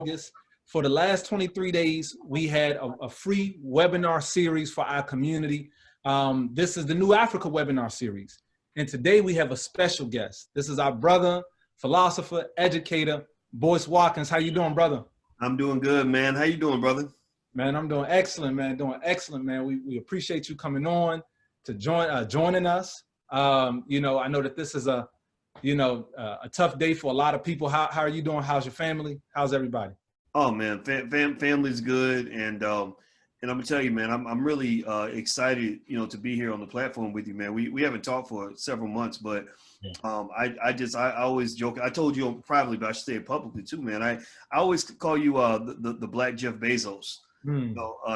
August. For the last 23 days, we had a free webinar series for our community. This is the New Africa webinar series. And today we have a special guest. This is our brother, philosopher, educator, Boyce Watkins. How you doing, brother? I'm doing good, man. How you doing, brother? Man, I'm doing excellent, man. Doing excellent, man. We appreciate you coming on to joining us. You know, I know that this is a tough day for a lot of people. How are you doing? How's your family? How's everybody? Oh man, family's good, and I'm gonna tell you, man, I'm really excited, to be here on the platform with you, man. We haven't talked for several months, but I always joke. I told you privately, but I should say it publicly too, man. I always call you the Black Jeff Bezos.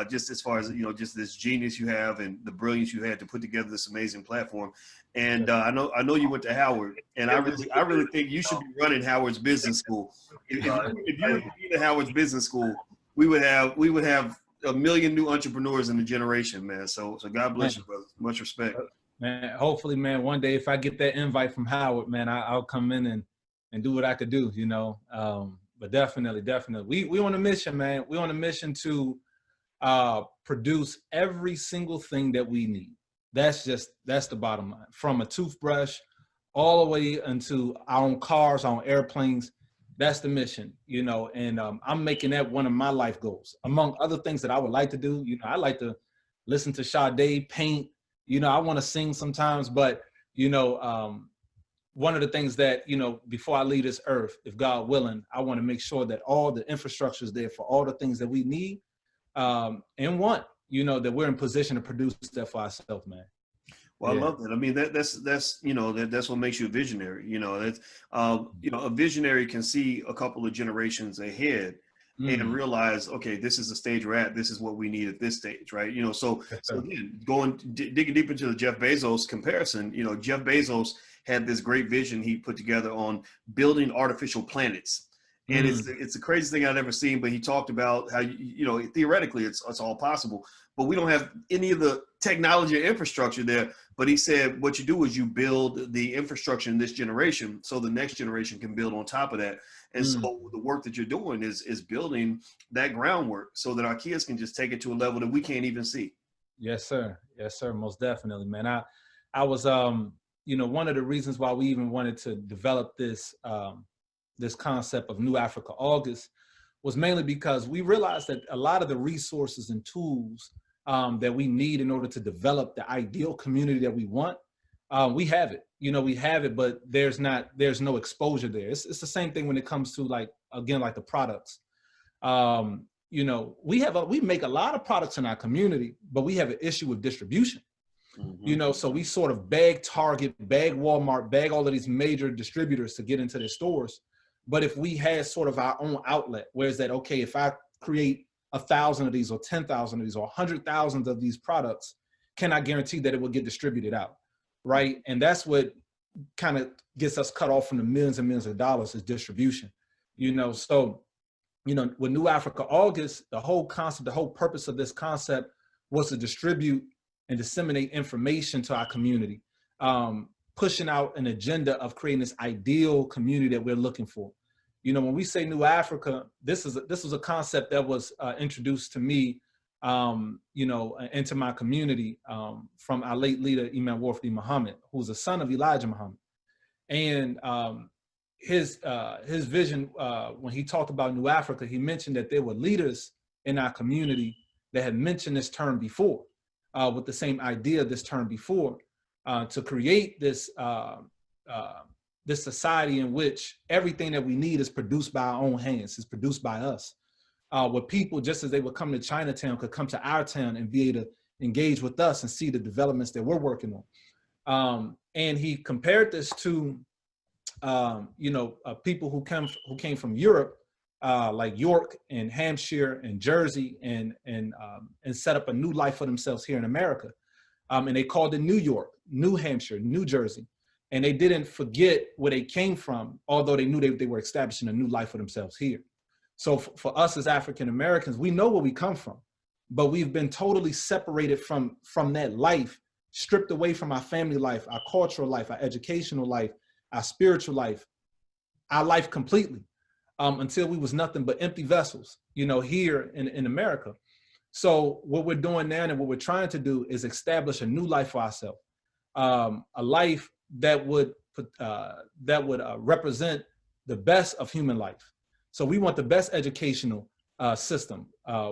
Just as far as just this genius you have and the brilliance you had to put together this amazing platform. And I know you went to Howard, and I really think you should be running Howard's business school. If you were in Howard's business school, we would have a million new entrepreneurs in the generation, man. So God bless you, brother. Much respect. Man, hopefully, man, one day if I get that invite from Howard, man, I'll come in and do what I could do, But definitely. We on a mission, man. We on a mission to produce every single thing that we need. That's the bottom line. From a toothbrush all the way into our own cars, our own airplanes. That's the mission, and I'm making that one of my life goals. Among other things that I would like to do, I like to listen to Sade, paint, I want to sing sometimes, but, one of the things that, before I leave this earth, if God willing, I want to make sure that all the infrastructure is there for all the things that we need and want, that we're in position to produce that for ourselves, man. Well, yeah. I love that. I mean, that's what makes you a visionary. That's a visionary can see a couple of generations ahead and realize, okay, this is the stage we're at. This is what we need at this stage, right? So again, digging deep into the Jeff Bezos comparison, Jeff Bezos had this great vision he put together on building artificial planets. And it's the craziest thing I've ever seen, but he talked about how, theoretically it's all possible, but we don't have any of the technology or infrastructure there. But he said, what you do is you build the infrastructure in this generation so the next generation can build on top of that. And so the work that you're doing is building that groundwork so that our kids can just take it to a level that we can't even see. Yes, sir. Yes, sir. Most definitely, man. I was, one of the reasons why we even wanted to develop this concept of New Africa August was mainly because we realized that a lot of the resources and tools that we need in order to develop the ideal community that we want, we have it. We have it, but there's no exposure there. It's the same thing when it comes to like the products. We make a lot of products in our community, but we have an issue with distribution. So we sort of beg Target, beg Walmart, beg all of these major distributors to get into their stores. But if we had sort of our own outlet, where's that, okay, if I create 1,000 of these or 10,000 of these or 100,000 of these products, can I guarantee that it will get distributed out, right? And that's what kind of gets us cut off from the millions and millions of dollars is distribution, So, with New Africa August, the whole concept, the whole purpose of this concept was to distribute and disseminate information to our community, pushing out an agenda of creating this ideal community that we're looking for. When we say New Africa, this was a concept that was introduced to me, into my community from our late leader, Imam Warfdi Muhammad, who's a son of Elijah Muhammad. And his vision, when he talked about New Africa, he mentioned that there were leaders in our community that had mentioned this term before, with the same idea this term before, to create this this society in which everything that we need is produced by our own hands, is produced by us. Where people, just as they would come to Chinatown, could come to our town and be able to engage with us and see the developments that we're working on. And he compared this to, people who came from Europe, like York and Hampshire and Jersey, and set up a new life for themselves here in America. And they called it New York, New Hampshire, New Jersey. And they didn't forget where they came from, although they knew they were establishing a new life for themselves here. So for us as African Americans, we know where we come from, but we've been totally separated from that life, stripped away from our family life, our cultural life, our educational life, our spiritual life, our life completely. until we was nothing but empty vessels, you know, here in America. So what we're doing now and what we're trying to do is establish a new life for ourselves, a life that would represent the best of human life. So we want the best educational system.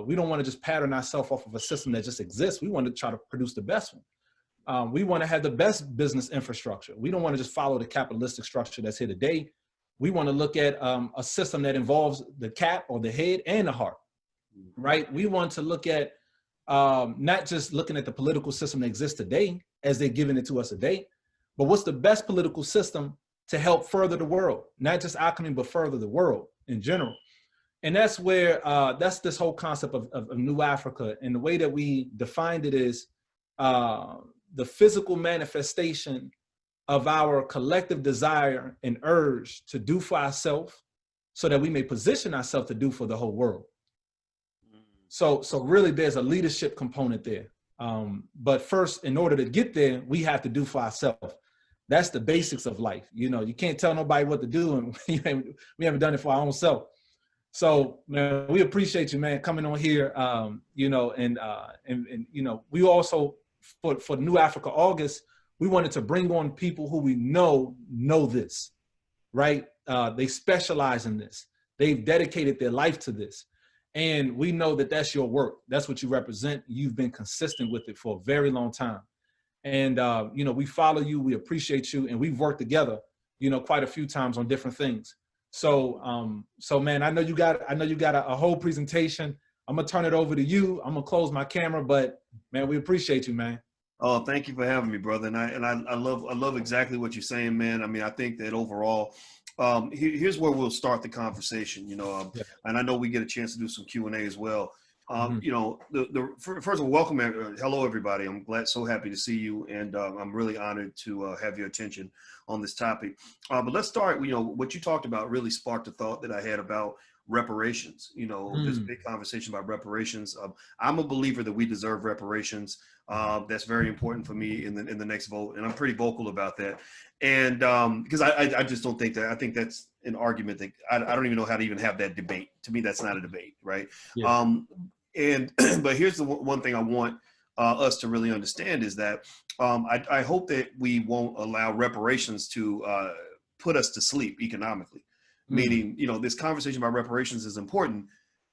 We don't want to just pattern ourselves off of a system that just exists. We want to try to produce the best one. We want to have the best business infrastructure. We don't want to just follow the capitalistic structure that's here today. We want to look at a system that involves the cap or the head and the heart, right? We want to look at not just looking at the political system that exists today as they're giving it to us today, but what's the best political system to help further the world, not just our community, but further the world in general. And that's where, that's this whole concept of New Africa. And the way that we defined it is the physical manifestation of our collective desire and urge to do for ourselves so that we may position ourselves to do for the whole world. So really there's a leadership component there. But first, in order to get there, we have to do for ourselves. That's the basics of life. You know, you can't tell nobody what to do, and we haven't done it for our own self. So, man, we appreciate you, man, coming on here. You know, and you know, we also for New Africa August, we wanted to bring on people who we know this, right? They specialize in this. They've dedicated their life to this. And we know that that's your work. That's what you represent. You've been consistent with it for a very long time. And, you know, we follow you, we appreciate you, and we've worked together, you know, quite a few times on different things. So, so man, I know you got a whole presentation. I'm gonna turn it over to you. I'm gonna close my camera, but man, we appreciate you, man. Oh, thank you for having me, brother. And I love exactly what you're saying, man. I mean, I think that overall, here's where we'll start the conversation, you know, and I know we get a chance to do some Q&A as well. You know, first of all, welcome, hello, everybody. I'm so happy to see you. And I'm really honored to have your attention on this topic. But let's start, you know, what you talked about really sparked a thought that I had about reparations, you know, this big conversation about reparations. I'm a believer that we deserve reparations. That's very important for me in the next vote. And I'm pretty vocal about that. And because I just don't think that, I think that's an argument that I don't even know how to even have that debate. To me, that's not a debate, right? Yeah. But here's the one thing I want us to really understand is that I hope that we won't allow reparations to put us to sleep economically. Meaning, you know, this conversation about reparations is important,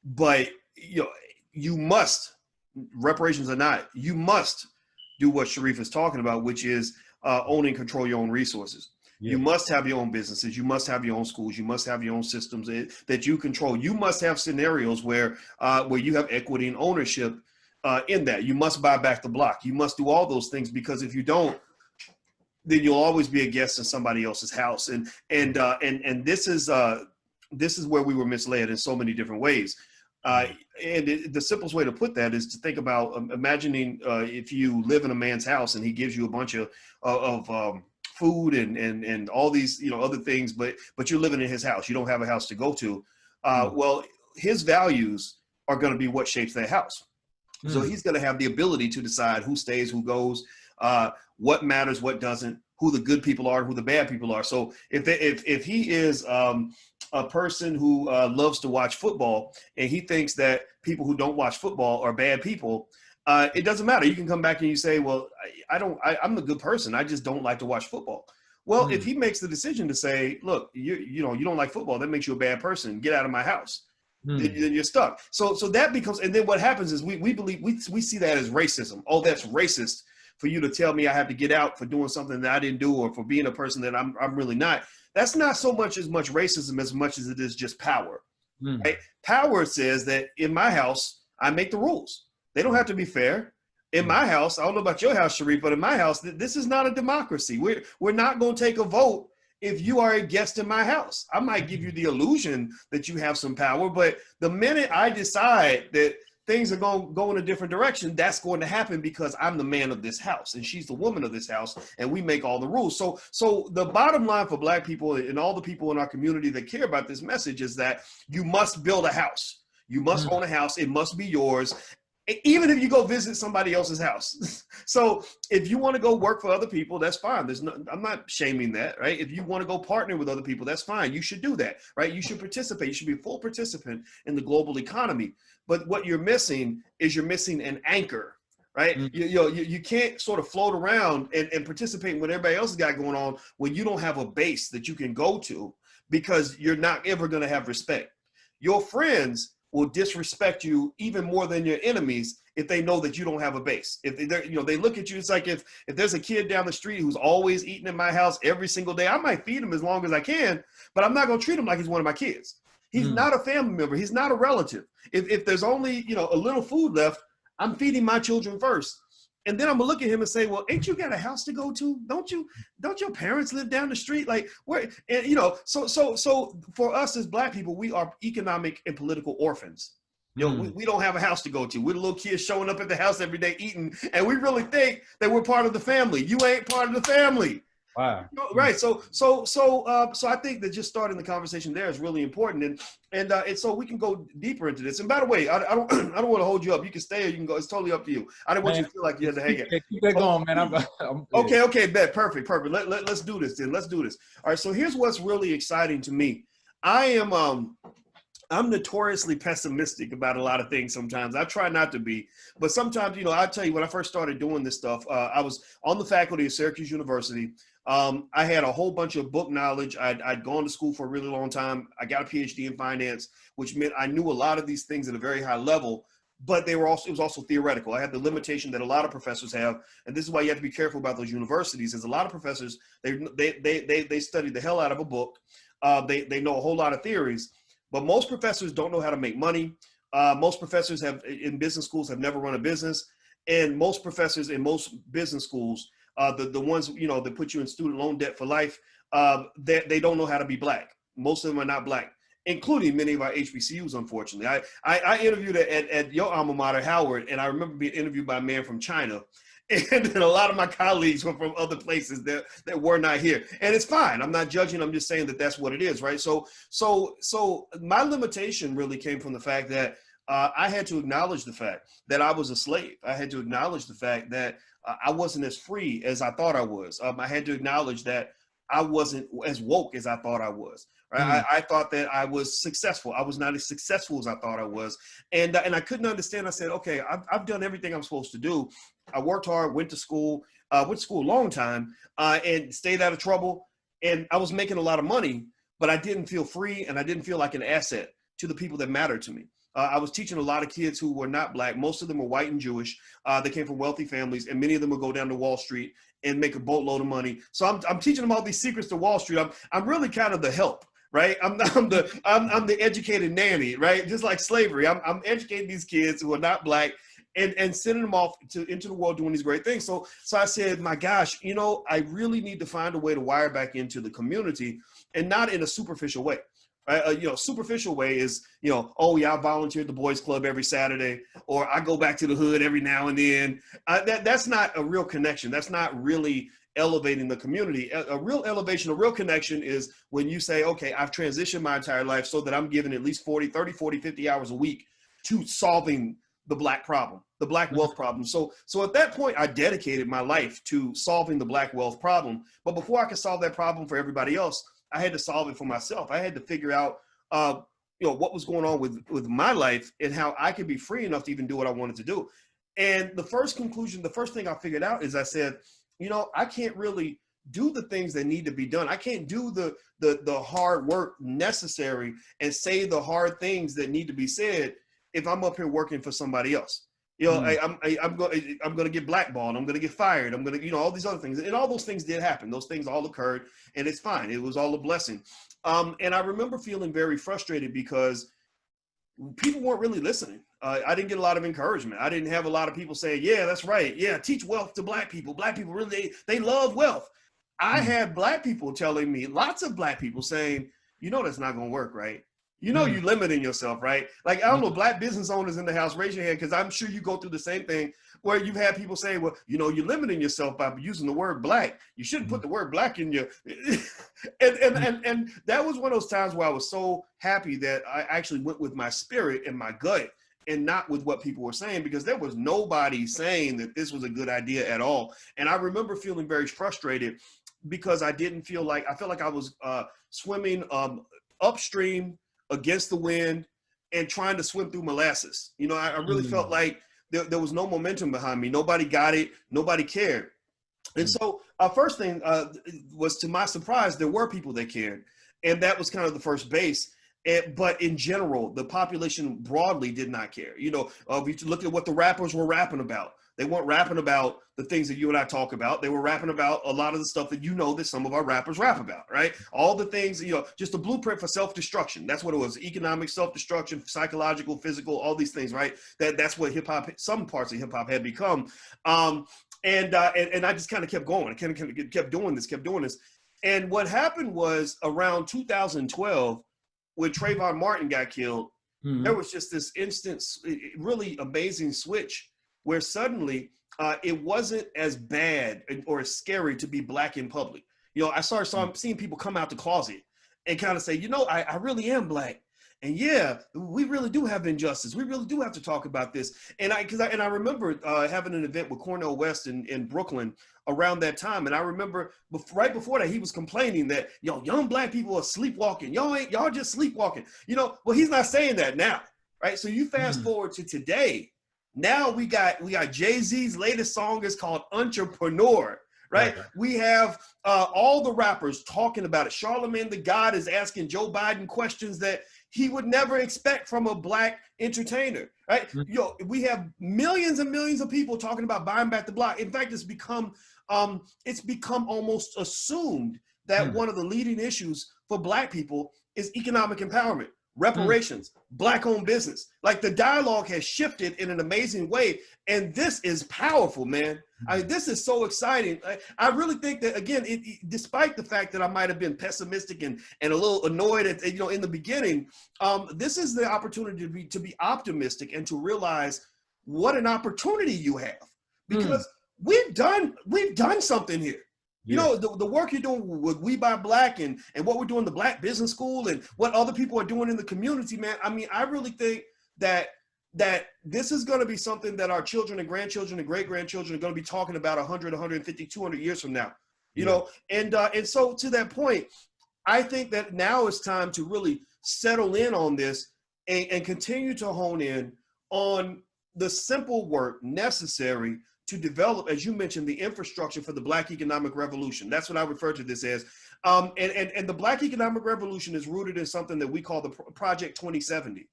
but, you know, reparations or not, you must do what Sharif is talking about, which is own and control your own resources. Yeah. You must have your own businesses. You must have your own schools. You must have your own systems that you control. You must have scenarios where you have equity and ownership in that. You must buy back the block. You must do all those things, because if you don't, then you'll always be a guest in somebody else's house. And this is where we were misled in so many different ways. And the simplest way to put that is to think about imagining if you live in a man's house and he gives you a bunch of food and all these, you know, other things, but you're living in his house. You don't have a house to go to. Well, his values are going to be what shapes that house. So he's going to have the ability to decide who stays, who goes, what matters, what doesn't, who the good people are, who the bad people are. So if he is a person who loves to watch football and he thinks that people who don't watch football are bad people, it doesn't matter. You can come back and you say, well, I'm a good person. I just don't like to watch football. Well, if he makes the decision to say, look, you know, you don't like football, that makes you a bad person. Get out of my house. Then you're stuck. So that becomes, and then what happens is we believe, we see that as racism. Oh, that's racist for you to tell me I have to get out for doing something that I didn't do, or for being a person that I'm really not. That's not so much racism as much as it is just power. Right? Power says that in my house, I make the rules. They don't have to be fair. In my house, I don't know about your house, Sharif, but in my house, this is not a democracy. We're not going to take a vote if you are a guest in my house. I might give you the illusion that you have some power, but the minute I decide that things are going to go in a different direction, that's going to happen because I'm the man of this house and she's the woman of this house, and we make all the rules. So the bottom line for Black people and all the people in our community that care about this message is that you must build a house. You must own a house. It must be yours. even if you go visit somebody else's house. So if you want to go work for other people, that's fine. I'm not shaming that, right? If you want to go partner with other people, that's fine. You should do that, right? You should participate. You should be a full participant in the global economy. But what you're missing is you're missing an anchor, right? You can't sort of float around and participate in what everybody else has got going on when you don't have a base that you can go to, because you're not ever going to have respect. Your friends will disrespect you even more than your enemies if they know that you don't have a base. If they look at you, it's like if there's a kid down the street who's always eating in my house every single day, I might feed him as long as I can, but I'm not going to treat him like he's one of my kids. He's not a family member. He's not a relative. If there's only, a little food left, I'm feeding my children first. And then I'm gonna look at him and say, well, ain't you got a house to go to? Don't your parents live down the street? Like where, and so for us as Black people, we are economic and political orphans. We don't have a house to go to. We're the little kids showing up at the house every day eating, and we really think that we're part of the family. You ain't part of the family. Wow. Right. So I think that just starting the conversation there is really important, and so we can go deeper into this. And by the way, I don't want to hold you up. You can stay or you can go. It's totally up to you. I didn't want you to feel like you had to hang it. Keep that going, man. Okay. Bet. Perfect. Let's do this then. Let's do this. All right. So here's what's really exciting to me. I'm notoriously pessimistic about a lot of things sometimes. I try not to be, but sometimes, I'll tell you, when I first started doing this stuff, I was on the faculty of Syracuse University. I had a whole bunch of book knowledge. I'd gone to school for a really long time. I got a PhD in finance, which meant I knew a lot of these things at a very high level, but it was also theoretical. I had the limitation that a lot of professors have, and this is why you have to be careful about those universities, is a lot of professors, they study the hell out of a book. They know a whole lot of theories, but most professors don't know how to make money. Most professors in business schools have never run a business. And most professors in most business schools, the ones, that put you in student loan debt for life, they don't know how to be Black. Most of them are not Black, including many of our HBCUs, unfortunately. I interviewed at your alma mater, Howard, and I remember being interviewed by a man from China. And a lot of my colleagues were from other places that were not here. And it's fine. I'm not judging. I'm just saying that that's what it is, right? So my limitation really came from the fact that I had to acknowledge the fact that I was a slave. I had to acknowledge the fact that I wasn't as free as I thought I was. I had to acknowledge that I wasn't as woke as I thought I was. Right? I thought that I was successful. I was not as successful as I thought I was. And I couldn't understand. I said, okay, I've done everything I'm supposed to do. I worked hard, went to school a long time, and stayed out of trouble. And I was making a lot of money, but I didn't feel free, and I didn't feel like an asset to the people that mattered to me. I was teaching a lot of kids who were not Black. Most of them were white and Jewish. They came from wealthy families, and many of them would go down to Wall Street and make a boatload of money. So I'm teaching them all these secrets to Wall Street. I'm really kind of the help. Right, I'm the educated nanny, right? Just like slavery, I'm educating these kids who are not Black and sending them off into the world doing these great things. So I said, my gosh, I really need to find a way to wire back into the community, and not in a superficial way. Right? Superficial way is, oh yeah, I volunteer at the boys club every Saturday, or I go back to the hood every now and then. That's not a real connection. That's not really elevating the community. A real elevation, a real connection is when you say, okay, I've transitioned my entire life so that I'm giving at least 30, 40, 50 hours a week to solving the Black problem, the Black wealth problem. So at that point, I dedicated my life to solving the Black wealth problem. But before I could solve that problem for everybody else, I had to solve it for myself. I had to figure out, what was going on with my life and how I could be free enough to even do what I wanted to do. And the first thing I figured out is I said, I can't really do the things that need to be done. I can't do the hard work necessary and say the hard things that need to be said if I'm up here working for somebody else. I'm going to get blackballed. I'm going to get fired. I'm going to, all these other things. And all those things did happen. Those things all occurred, and it's fine. It was all a blessing. And I remember feeling very frustrated because people weren't really listening. I didn't get a lot of encouragement. I didn't have a lot of people saying, yeah, that's right. Yeah, teach wealth to Black people. Black people really, they love wealth. I had Black people telling me, lots of Black people saying, that's not going to work, right? You're limiting yourself, right? Like, I don't know, Black business owners in the house, raise your hand, because I'm sure you go through the same thing where you've had people say, well, you're limiting yourself by using the word Black. You shouldn't put the word Black in your, and that was one of those times where I was so happy that I actually went with my spirit and my gut and not with what people were saying, because there was nobody saying that this was a good idea at all. And I remember feeling very frustrated because I felt like I was swimming upstream against the wind and trying to swim through molasses. You know, I really felt like there was no momentum behind me. Nobody got it. Nobody cared. And so first thing was, to my surprise, there were people that cared. And that was kind of the first base. But in general, the population broadly did not care. You know, if you look at what the rappers were rapping about, they weren't rapping about the things that you and I talk about. They were rapping about a lot of the stuff that, you know, that some of our rappers rap about, right? All the things, you know, just a blueprint for self-destruction. That's what it was. Economic self-destruction, psychological, physical, all these things, right? That's what hip hop, some parts of hip hop had become. And I just kind of kept going. I kept doing this. And what happened was around 2012, when Trayvon Martin got killed, there was just this instant, really amazing switch where suddenly it wasn't as bad or as scary to be Black in public. You know, I started seeing people come out the closet and kind of say, you know, I really am Black. And yeah, we really do have injustice. We really do have to talk about this. And I remember having an event with Cornel West in Brooklyn around that time. And I remember right before that, he was complaining that, yo, young Black people are sleepwalking. Y'all just sleepwalking. You know, well, he's not saying that now, right? So you fast forward to today. Now we got Jay-Z's latest song is called Entrepreneur, right? We have all the rappers talking about it. Charlemagne the God is asking Joe Biden questions that he would never expect from a Black entertainer, right? Yo, we have millions and millions of people talking about buying back the block. In fact, it's become almost assumed that one of the leading issues for Black people is economic empowerment, reparations, Black-owned business. Like, the dialogue has shifted in an amazing way, and this is powerful, man. I mean, this is so exciting. I really think that, again, despite the fact that I might have been pessimistic and a little annoyed at, you know, in the beginning, this is the opportunity to be optimistic and to realize what an opportunity you have, because we've done something here. You know, the work you're doing with We Buy Black and what we're doing, the Black Business School, and what other people are doing in the community, man. I mean, I really think that this is going to be something that our children and grandchildren and great-grandchildren are going to be talking about 100, 150, 200 years from now, you know? And so to that point, I think that now it's time to really settle in on this and continue to hone in on the simple work necessary to develop, as you mentioned, the infrastructure for the Black economic revolution. That's what I refer to this as. And the Black economic revolution is rooted in something that we call the Project 2070.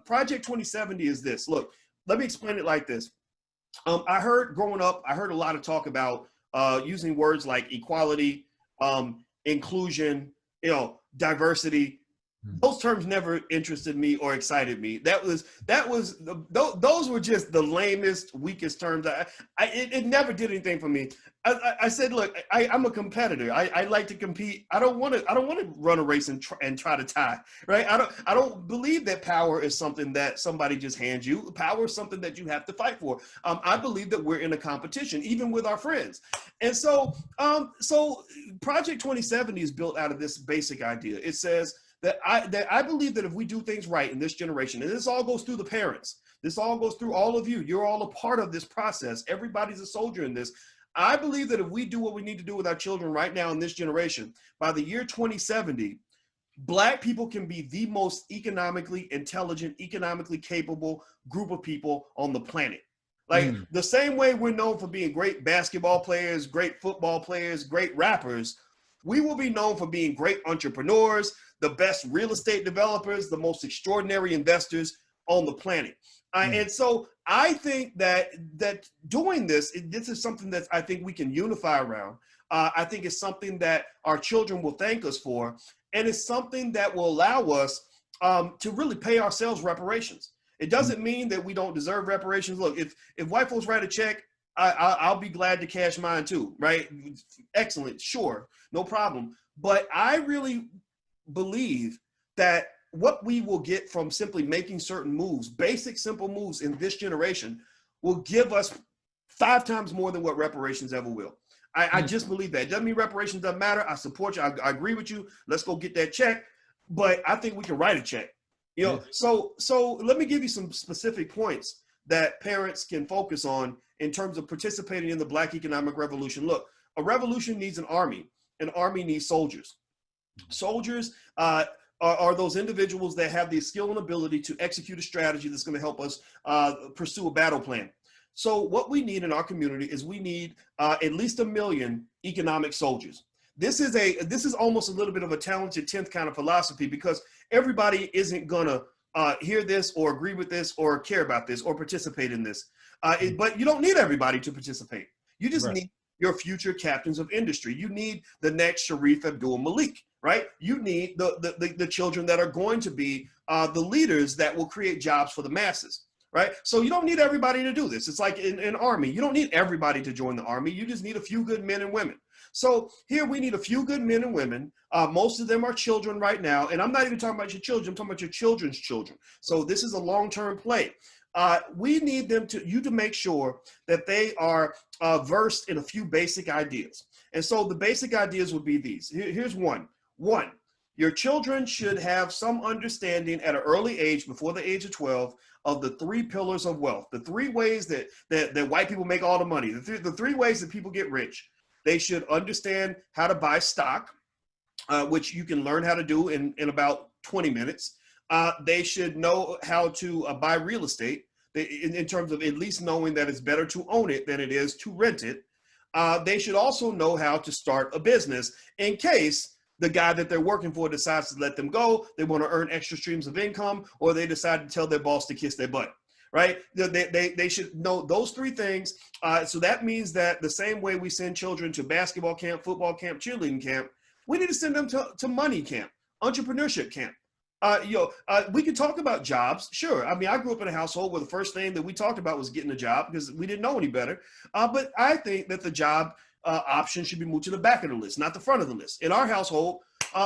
Project 2070 is this. Look, let me explain it like this. Growing up, I heard a lot of talk about using words like equality, inclusion, you know, diversity. Those terms never interested me or excited me. Those were just the lamest, weakest terms. It never did anything for me. I said, look, I'm a competitor. I like to compete. I don't want to run a race and try to tie, right? I don't believe that power is something that somebody just hands you. Power is something that you have to fight for. I believe that we're in a competition, even with our friends. And so Project 2070 is built out of this basic idea. It says that I believe that if we do things right in this generation, and this all goes through the parents, this all goes through all of you, you're all a part of this process, everybody's a soldier in this. I believe that if we do what we need to do with our children right now in this generation, by the year 2070, Black people can be the most economically intelligent, economically capable group of people on the planet. Like the same way we're known for being great basketball players, great football players, great rappers, we will be known for being great entrepreneurs, the best real estate developers, the most extraordinary investors on the planet. And so I think that doing this is something that I think we can unify around. I think it's something that our children will thank us for. And it's something that will allow us to really pay ourselves reparations. It doesn't mean that we don't deserve reparations. Look, if white folks write a check, I'll be glad to cash mine too, right? Excellent, sure, no problem. But I really believe that what we will get from simply making certain moves, basic, simple moves in this generation, will give us 5 times more than what reparations ever will. I just believe that. It doesn't mean reparations doesn't matter. I support you. I agree with you. Let's go get that check. But I think we can write a check. You know, so let me give you some specific points that parents can focus on in terms of participating in the Black economic revolution. Look, a revolution needs an army. An army needs soldiers. Soldiers are those individuals that have the skill and ability to execute a strategy that's going to help us pursue a battle plan. So what we need in our community is we need at least 1 million economic soldiers. This is almost a little bit of a talented 10th kind of philosophy, because everybody isn't gonna hear this or agree with this or care about this or participate in this. But you don't need everybody to participate. You just need your future captains of industry. You need the next Sharif Abdul Malik, right? You need the children that are going to be the leaders that will create jobs for the masses. Right? So you don't need everybody to do this. It's like in an army. You don't need everybody to join the army. You just need a few good men and women. So here we need a few good men and women. Most of them are children right now. And I'm not even talking about your children. I'm talking about your children's children. So this is a long-term play. We need you to make sure that they are versed in a few basic ideas. And so the basic ideas would be these. Here's one. One, your children should have some understanding at an early age, before the age of 12, of the 3 pillars of wealth, the 3 ways that white people make all the money, the three ways that people get rich. They should understand how to buy stock, which you can learn how to do in about 20 minutes. They should know how to buy real estate in terms of at least knowing that it's better to own it than it is to rent it. They should also know how to start a business in case the guy that they're working for decides to let them go, they want to earn extra streams of income, or they decide to tell their boss to kiss their butt, right? They should know those 3 things. So that means that the same way we send children to basketball camp, football camp, cheerleading camp, we need to send them to money camp, entrepreneurship camp. We can talk about jobs, sure. I mean, I grew up in a household where the first thing that we talked about was getting a job because we didn't know any better. But I think that the job option should be moved to the back of the list, not the front of the list. In our household,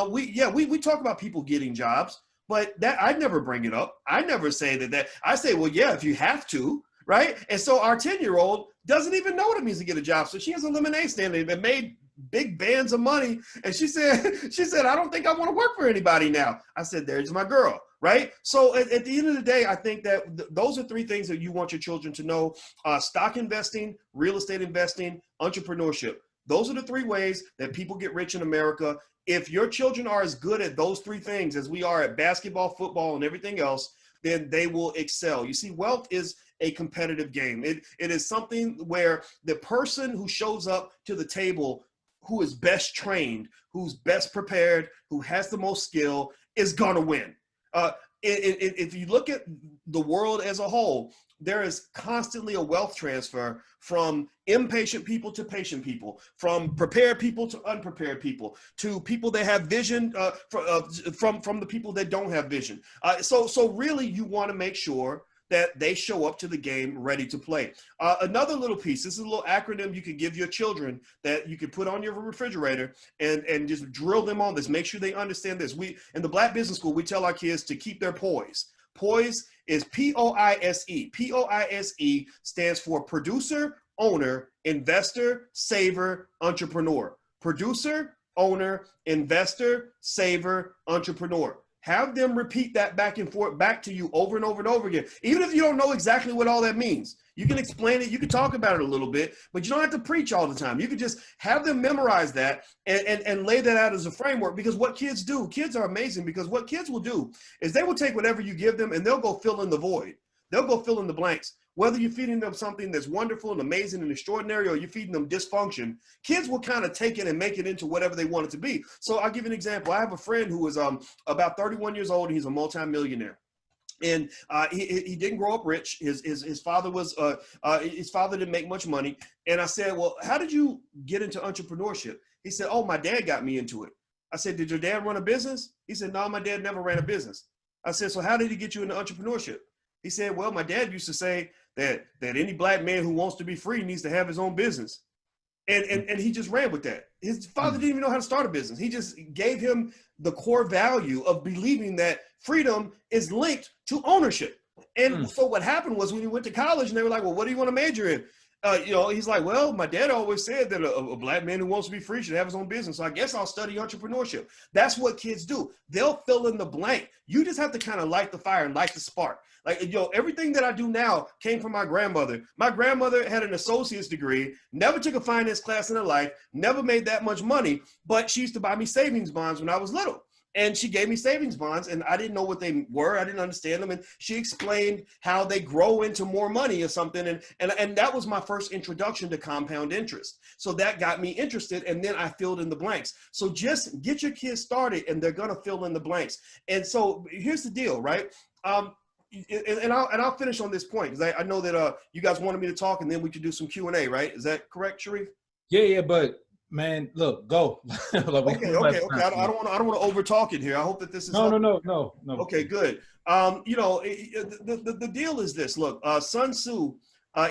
we talk about people getting jobs, but that I never bring it up. I never say that. I say, well, yeah, if you have to, right? And so our 10-year-old doesn't even know what it means to get a job. So she has a lemonade stand that made big bands of money, and she said, I don't think I want to work for anybody now. I said, there's my girl, right? So at the end of the day, I think that those are 3 things that you want your children to know: stock investing, real estate investing, entrepreneurship. Those are the 3 ways that people get rich in America. If your children are as good at those 3 things as we are at basketball, football, and everything else, then they will excel. You see, wealth is a competitive game. It is something where the person who shows up to the table, who is best trained, who's best prepared, who has the most skill, is gonna win. If you look at the world as a whole, there is constantly a wealth transfer from impatient people to patient people, from prepared people to unprepared people, to people that have vision, from the people that don't have vision. So really, you want to make sure that they show up to the game ready to play. Another little piece, this is a little acronym you can give your children that you can put on your refrigerator and just drill them on this. Make sure they understand this. In the Black Business School, we tell our kids to keep their poise. Poise is P-O-I-S-E. P-O-I-S-E stands for producer, owner, investor, saver, entrepreneur. Producer, owner, investor, saver, entrepreneur. Have them repeat that back and forth back to you over and over and over again. Even if you don't know exactly what all that means, you can explain it, you can talk about it a little bit, but you don't have to preach all the time. You can just have them memorize that and lay that out as a framework, because what kids do, kids are amazing, because what kids will do is they will take whatever you give them and they'll go fill in the void. They'll go fill in the blanks. Whether you're feeding them something that's wonderful and amazing and extraordinary, or you're feeding them dysfunction, kids will kind of take it and make it into whatever they want it to be. So I'll give you an example. I have a friend who is about 31 years old, and he's a multimillionaire. And he didn't grow up rich. His father didn't make much money. And I said, well, how did you get into entrepreneurship? He said, oh, my dad got me into it. I said, did your dad run a business? He said, no, my dad never ran a business. I said, so how did he get you into entrepreneurship? He said, well, my dad used to say that any Black man who wants to be free needs to have his own business. And he just ran with that. His father didn't even know how to start a business. He just gave him the core value of believing that freedom is linked to ownership. And so what happened was, when he went to college and they were like, well, what do you want to major in? he's like, well, my dad always said that a black man who wants to be free should have his own business. So I guess I'll study entrepreneurship. That's what kids do. They'll fill in the blank. You just have to kind of light the fire and light the spark. Like, everything that I do now came from my grandmother. My grandmother had an associate's degree, never took a finance class in her life, never made that much money, but she used to buy me savings bonds when I was little. And she gave me savings bonds, and I didn't know what they were. I didn't understand them. And she explained how they grow into more money or something. And that was my first introduction to compound interest. So that got me interested, and then I filled in the blanks. So just get your kids started, and they're going to fill in the blanks. And so here's the deal, right? And I'll finish on this point, because I know that you guys wanted me to talk, and then we could do some Q&A, right? Is that correct, Sharif? Yeah, but man, look, go. Okay. I don't want to over talk it here. I hope that this is no. Okay, good. The deal is this. Look, Sun Tzu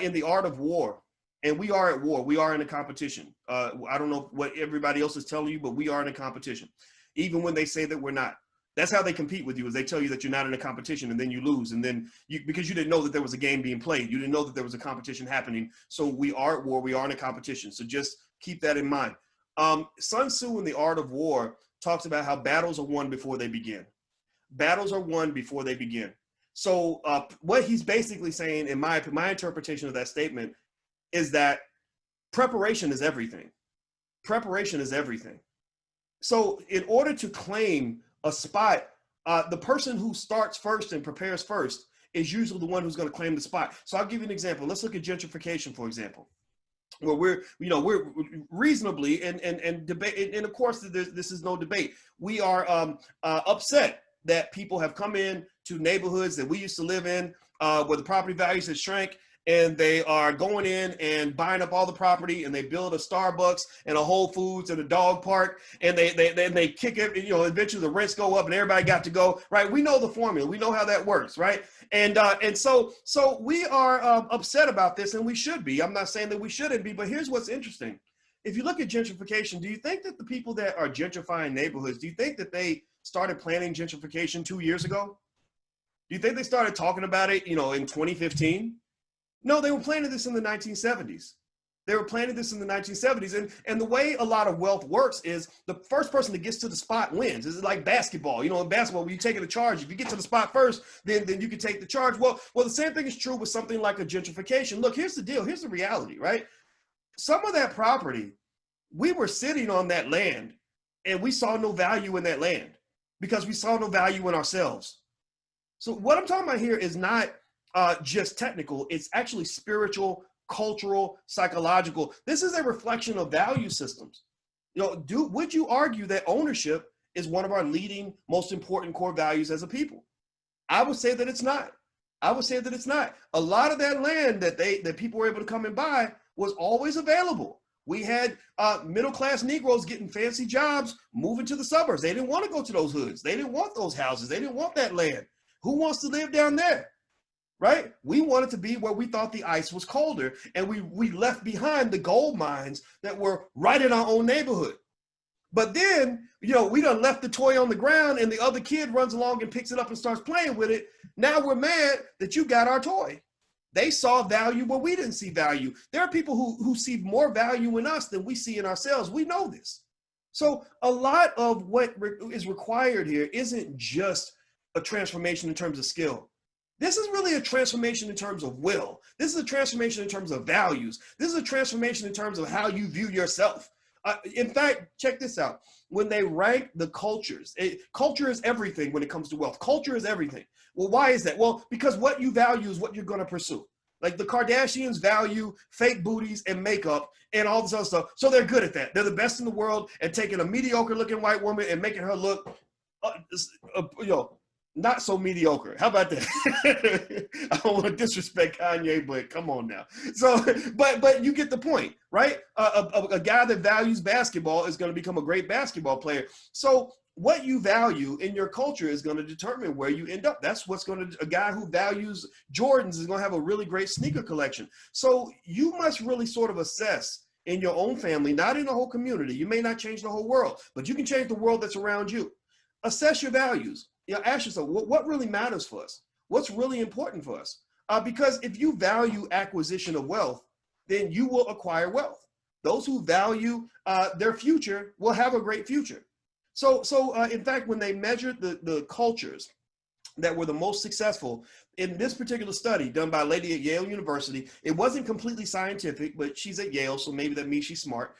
in The Art of War, and we are at war. We are in a competition. I don't know what everybody else is telling you, but we are in a competition, even when they say that we're not. That's how they compete with you, is they tell you that you're not in a competition, and then you lose. And then because you didn't know that there was a game being played, you didn't know that there was a competition happening. So we are at war. We are in a competition. So just keep that in mind. Sun Tzu in The Art of War talks about how battles are won before they begin. Battles are won before they begin. So what he's basically saying, in my interpretation of that statement, is that preparation is everything. Preparation is everything. So in order to claim a spot, the person who starts first and prepares first is usually the one who's going to claim the spot. So I'll give you an example. Let's look at gentrification, for example. Where we're reasonably and debate, and of course this is no debate. We are upset that people have come in to neighborhoods that we used to live in, where the property values have shrank, and they are going in and buying up all the property, and they build a Starbucks and a Whole Foods and a dog park, and they kick it. Eventually the rents go up, and everybody got to go. Right? We know the formula. We know how that works. Right? And so we are upset about this, and we should be. I'm not saying that we shouldn't be, but here's what's interesting. If you look at gentrification, do you think that the people that are gentrifying neighborhoods, do you think that they started planning gentrification 2 years ago? Do you think they started talking about it, in 2015? No, they were planning this in the 1970s. They were planning this in the 1970s. And the way a lot of wealth works is the first person that gets to the spot wins. This is like basketball. In basketball, when you're taking a charge, if you get to the spot first, then you can take the charge. Well, the same thing is true with something like a gentrification. Look, here's the deal. Here's the reality, right? Some of that property, we were sitting on that land, and we saw no value in that land because we saw no value in ourselves. So what I'm talking about here is not just technical. It's actually spiritual, cultural, psychological. This is a reflection of value systems. Would you argue that ownership is one of our leading, most important core values as a people? I would say that it's not. A lot of that land that people were able to come and buy was always available. We had middle-class Negroes getting fancy jobs, moving to the suburbs. They didn't want to go to those hoods. They didn't want those houses. They didn't want that land. Who wants to live down there? Right? We wanted to be where we thought the ice was colder, and we left behind the gold mines that were right in our own neighborhood. But then, we done left the toy on the ground, and the other kid runs along and picks it up and starts playing with it. Now we're mad that you got our toy. They saw value where we didn't see value. There are people who see more value in us than we see in ourselves. We know this. So a lot of what is required here isn't just a transformation in terms of skill. This is really a transformation in terms of will. This is a transformation in terms of values. This is a transformation in terms of how you view yourself. In fact, check this out. When they rank the cultures, culture is everything when it comes to wealth. Culture is everything. Well, why is that? Well, because what you value is what you're going to pursue. Like the Kardashians value fake booties and makeup and all this other stuff. So they're good at that. They're the best in the world at taking a mediocre looking white woman and making her look, not so mediocre. How about that? I don't want to disrespect Kanye, but come on now. So, but you get the point, right? A guy that values basketball is going to become a great basketball player. So what you value in your culture is going to determine where you end up. That's what's going to, a guy who values Jordans is going to have a really great sneaker collection. So you must really sort of assess in your own family, not in the whole community. You may not change the whole world, but you can change the world that's around you. Assess your values. Ask yourself, what really matters for us? What's really important for us? Because if you value acquisition of wealth, then you will acquire wealth. Those who value their future will have a great future. So in fact, when they measured the cultures that were the most successful in this particular study done by a lady at Yale University, it wasn't completely scientific, but she's at Yale, so maybe that means she's smart.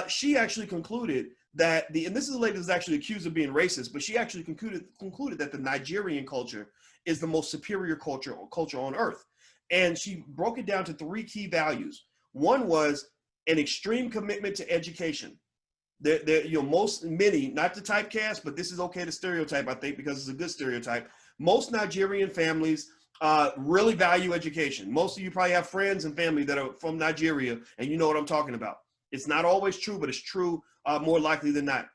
She actually concluded that and this is a lady that's actually accused of being racist, but she actually concluded that the Nigerian culture is the most superior culture on earth. And she broke it down to 3 key values. One was an extreme commitment to education. Many, not to typecast, but this is okay to stereotype, I think, because it's a good stereotype. Most Nigerian families really value education. Most of you probably have friends and family that are from Nigeria, and you know what I'm talking about. It's not always true, but it's true more likely than not.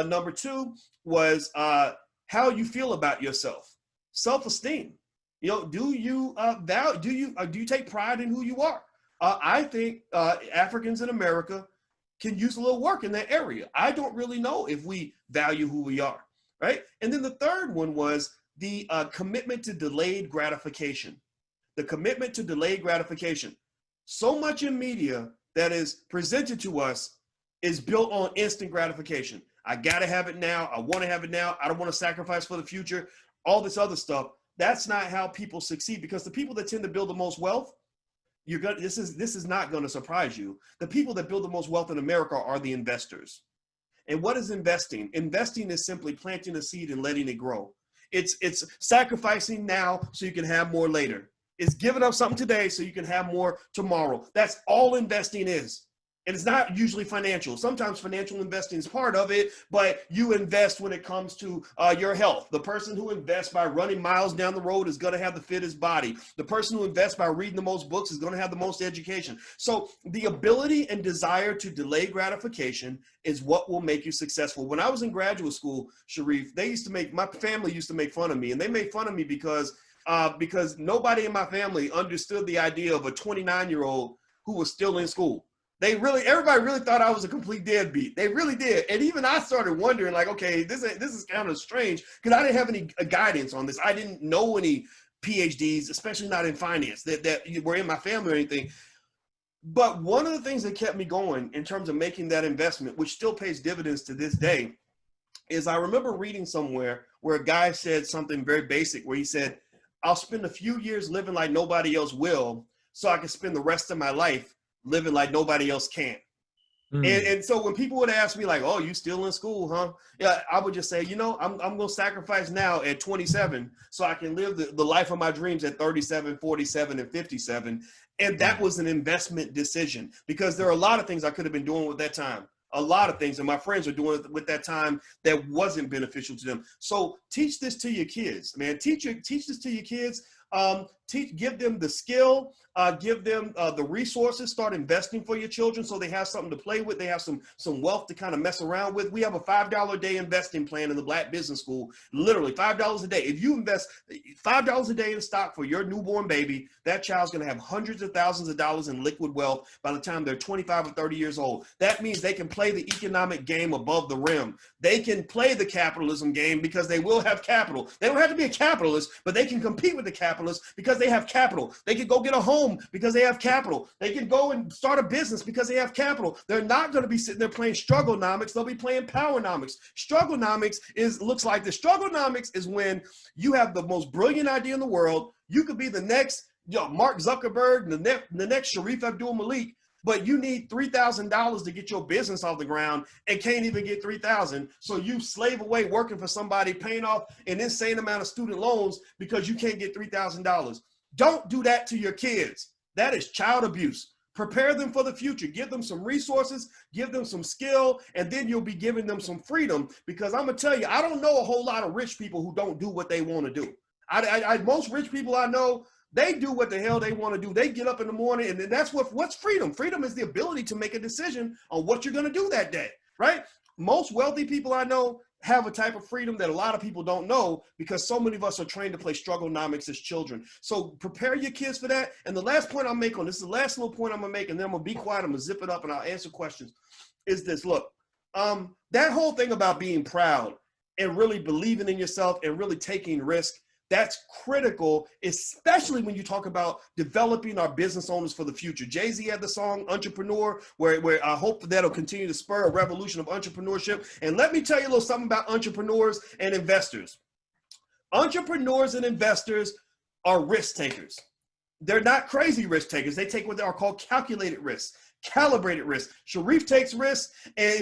Number 2 was how you feel about yourself, self-esteem. Do you take pride in who you are? I think Africans in America can use a little work in that area. I don't really know if we value who we are, right? And then the third one was the commitment to delayed gratification. The commitment to delayed gratification. So much in media that is presented to us is built on instant gratification. I gotta have it now. I wanna have it now. I don't wanna sacrifice for the future. All this other stuff. That's not how people succeed, because the people that tend to build the most wealth, this is not gonna surprise you. The people that build the most wealth in America are the investors. And what is investing? Investing is simply planting a seed and letting it grow. It's sacrificing now so you can have more later. It's giving up something today so you can have more tomorrow. That's all investing is. And it's not usually financial. Sometimes financial investing is part of it, but you invest when it comes to your health. The person who invests by running miles down the road is going to have the fittest body. The person who invests by reading the most books is going to have the most education. So the ability and desire to delay gratification is what will make you successful. When I was in graduate school, Sharif, my family used to make fun of me, and they made fun of me because nobody in my family understood the idea of a 29-year-old who was still in school. Everybody really thought I was a complete deadbeat. They really did. And even I started wondering, like, okay, this is kind of strange, because I didn't have any guidance on this. I didn't know any PhDs, especially not in finance, that were in my family or anything. But one of the things that kept me going in terms of making that investment, which still pays dividends to this day, is I remember reading somewhere where a guy said something very basic, where he said, I'll spend a few years living like nobody else will, so I can spend the rest of my life living like nobody else can. And so when people would ask me like, oh, you still in school, huh? Yeah, I would just say, I'm going to sacrifice now at 27 so I can live the life of my dreams at 37, 47, and 57. And that was an investment decision, because there are a lot of things I could have been doing with that time. A lot of things, and my friends are doing with that time that wasn't beneficial to them. So teach this to your kids, man. Teach this to your kids. Give them the skill, give them the resources, start investing for your children so they have something to play with. They have some wealth to kind of mess around with. We have a $5 a day investing plan in the Black Business School, literally $5 a day. If you invest $5 a day in stock for your newborn baby, that child's going to have hundreds of thousands of dollars in liquid wealth by the time they're 25 or 30 years old. That means they can play the economic game above the rim. They can play the capitalism game because they will have capital. They don't have to be a capitalist, but they can compete with the capitalists because they have capital. They can go get a home because they have capital. They can go and start a business because they have capital. They're not going to be sitting there playing strugglenomics. They'll be playing powernomics. Strugglenomics looks like this. Strugglenomics is when you have the most brilliant idea in the world. You could be the next Mark Zuckerberg, the next Sharif Abdul Malik, but you need $3,000 to get your business off the ground and can't even get $3,000. So you slave away working for somebody, paying off an insane amount of student loans because you can't get $3,000. Don't do that to your kids. That is child abuse. Prepare them for the future. Give them some resources, give them some skill, and then you'll be giving them some freedom. Because I'm going to tell you, I don't know a whole lot of rich people who don't do what they want to do. Most rich people I know, they do what the hell they want to do. They get up in the morning, and that's what's freedom. Freedom is the ability to make a decision on what you're going to do that day, right? Most wealthy people I know have a type of freedom that a lot of people don't know, because so many of us are trained to play strugglenomics as children. So prepare your kids for that. And the last point I'll make on this, the last little point I'm going to make, and then I'm going to be quiet, I'm going to zip it up and I'll answer questions, is this. Look, that whole thing about being proud and really believing in yourself and really taking risk, That's critical, especially when you talk about developing our business owners for the future. Jay-Z had the song Entrepreneur, where I hope that'll continue to spur a revolution of entrepreneurship. And let me tell you a little something about entrepreneurs and investors. Entrepreneurs and investors are risk takers. They're not crazy risk takers. They take what are called calculated risks, calibrated risks. Sharif takes risks,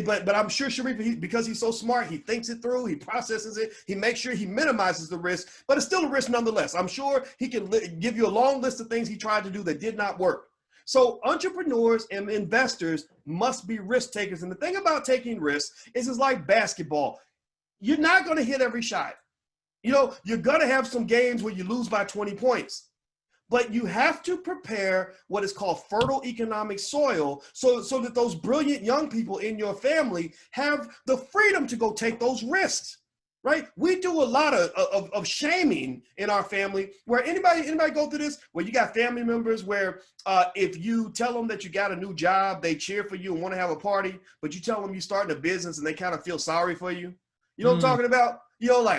but I'm sure Sharif, because he's so smart, he thinks it through, he processes it, he makes sure he minimizes the risk, but it's still a risk nonetheless. I'm sure he can give you a long list of things he tried to do that did not work. So entrepreneurs and investors must be risk takers. And the thing about taking risks is it's like basketball. You're not going to hit every shot. You know, you're going to have some games where you lose by 20 points. But you have to prepare what is called fertile economic soil so that those brilliant young people in your family have the freedom to go take those risks, right? We do a lot of shaming in our family where anybody go through this, where you got family members where if you tell them that you got a new job, they cheer for you and want to have a party, but you tell them you're starting a business and they kind of feel sorry for you. You know what I'm talking about? You know, like,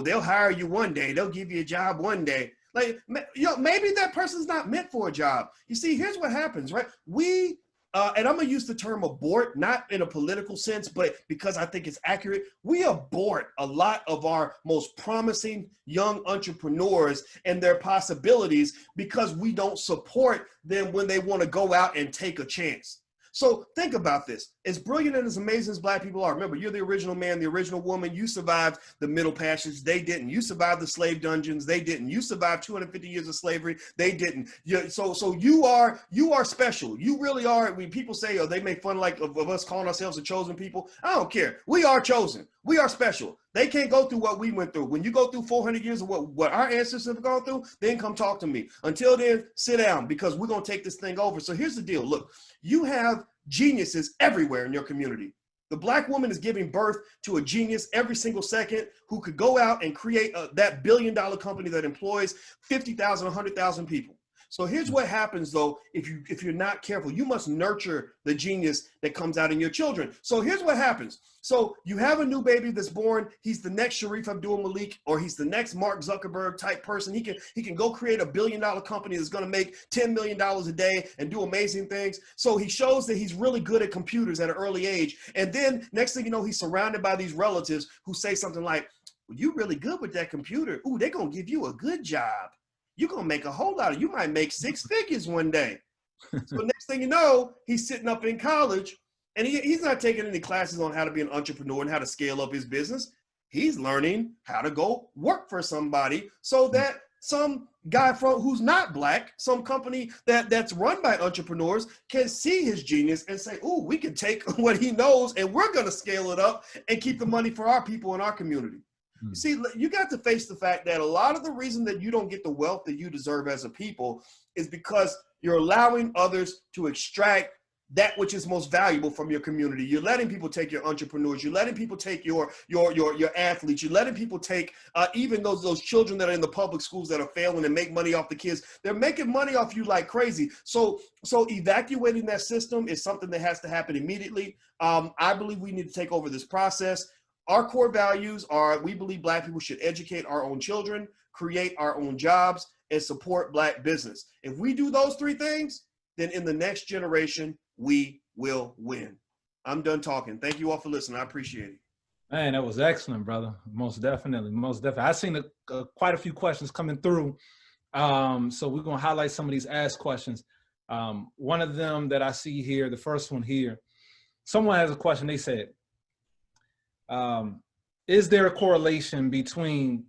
they'll hire you one day. They'll give you a job one day. Like, you know, maybe that person's not meant for a job. You see, here's what happens, right? We, and I'm going to use the term abort, not in a political sense, but because I think it's accurate. We abort a lot of our most promising young entrepreneurs and their possibilities because we don't support them when they want to go out and take a chance. So think about this. As brilliant and as amazing as Black people are, remember, you're the original man, the original woman. You survived the Middle Passage. They didn't. You survived the slave dungeons. They didn't. You survived 250 years of slavery. They didn't. So you are special. You really are. When people say, oh, they make fun of us calling ourselves the chosen people. I don't care. We are chosen. We are special. They can't go through what we went through. When you go through 400 years of what our ancestors have gone through, then come talk to me. Until then, sit down because we're going to take this thing over. So here's the deal. Look, you have geniuses everywhere in your community. The Black woman is giving birth to a genius every single second who could go out and create that billion-dollar company that employs 50,000, 100,000 people. So here's what happens, though, if you're not careful. You must nurture the genius that comes out in your children. So here's what happens. So you have a new baby that's born. He's the next Sharif Abdul Malik, or he's the next Mark Zuckerberg type person. He can go create a billion-dollar company that's going to make $10 million a day and do amazing things. So he shows that he's really good at computers at an early age. And then next thing you know, he's surrounded by these relatives who say something like, well, you're really good with that computer. Ooh, they're going to give you a good job. You're going to make a whole lot you might make 6 figures one day. So next thing you know, he's sitting up in college and he's not taking any classes on how to be an entrepreneur and how to scale up his business. He's learning how to go work for somebody so that some guy who's not Black, some company that's run by entrepreneurs can see his genius and say, ooh, we can take what he knows and we're going to scale it up and keep the money for our people in our community. You see, you got to face the fact that a lot of the reason that you don't get the wealth that you deserve as a people is because you're allowing others to extract that which is most valuable from your community. You're letting people take your entrepreneurs. You're letting people take your athletes. You're letting people take even those children that are in the public schools that are failing and make money off the kids. They're making money off you like crazy. So evacuating that system is something that has to happen immediately. I believe we need to take over this process. Our core values are, we believe Black people should educate our own children, create our own jobs, and support Black business. If we do those 3 things, then in the next generation, we will win. I'm done talking. Thank you all for listening. I appreciate it. Man, that was excellent, brother. Most definitely. I've seen quite a few questions coming through. So we're going to highlight some of these asked questions. One of them that I see here, the first one here, someone has a question. They said, is there a correlation between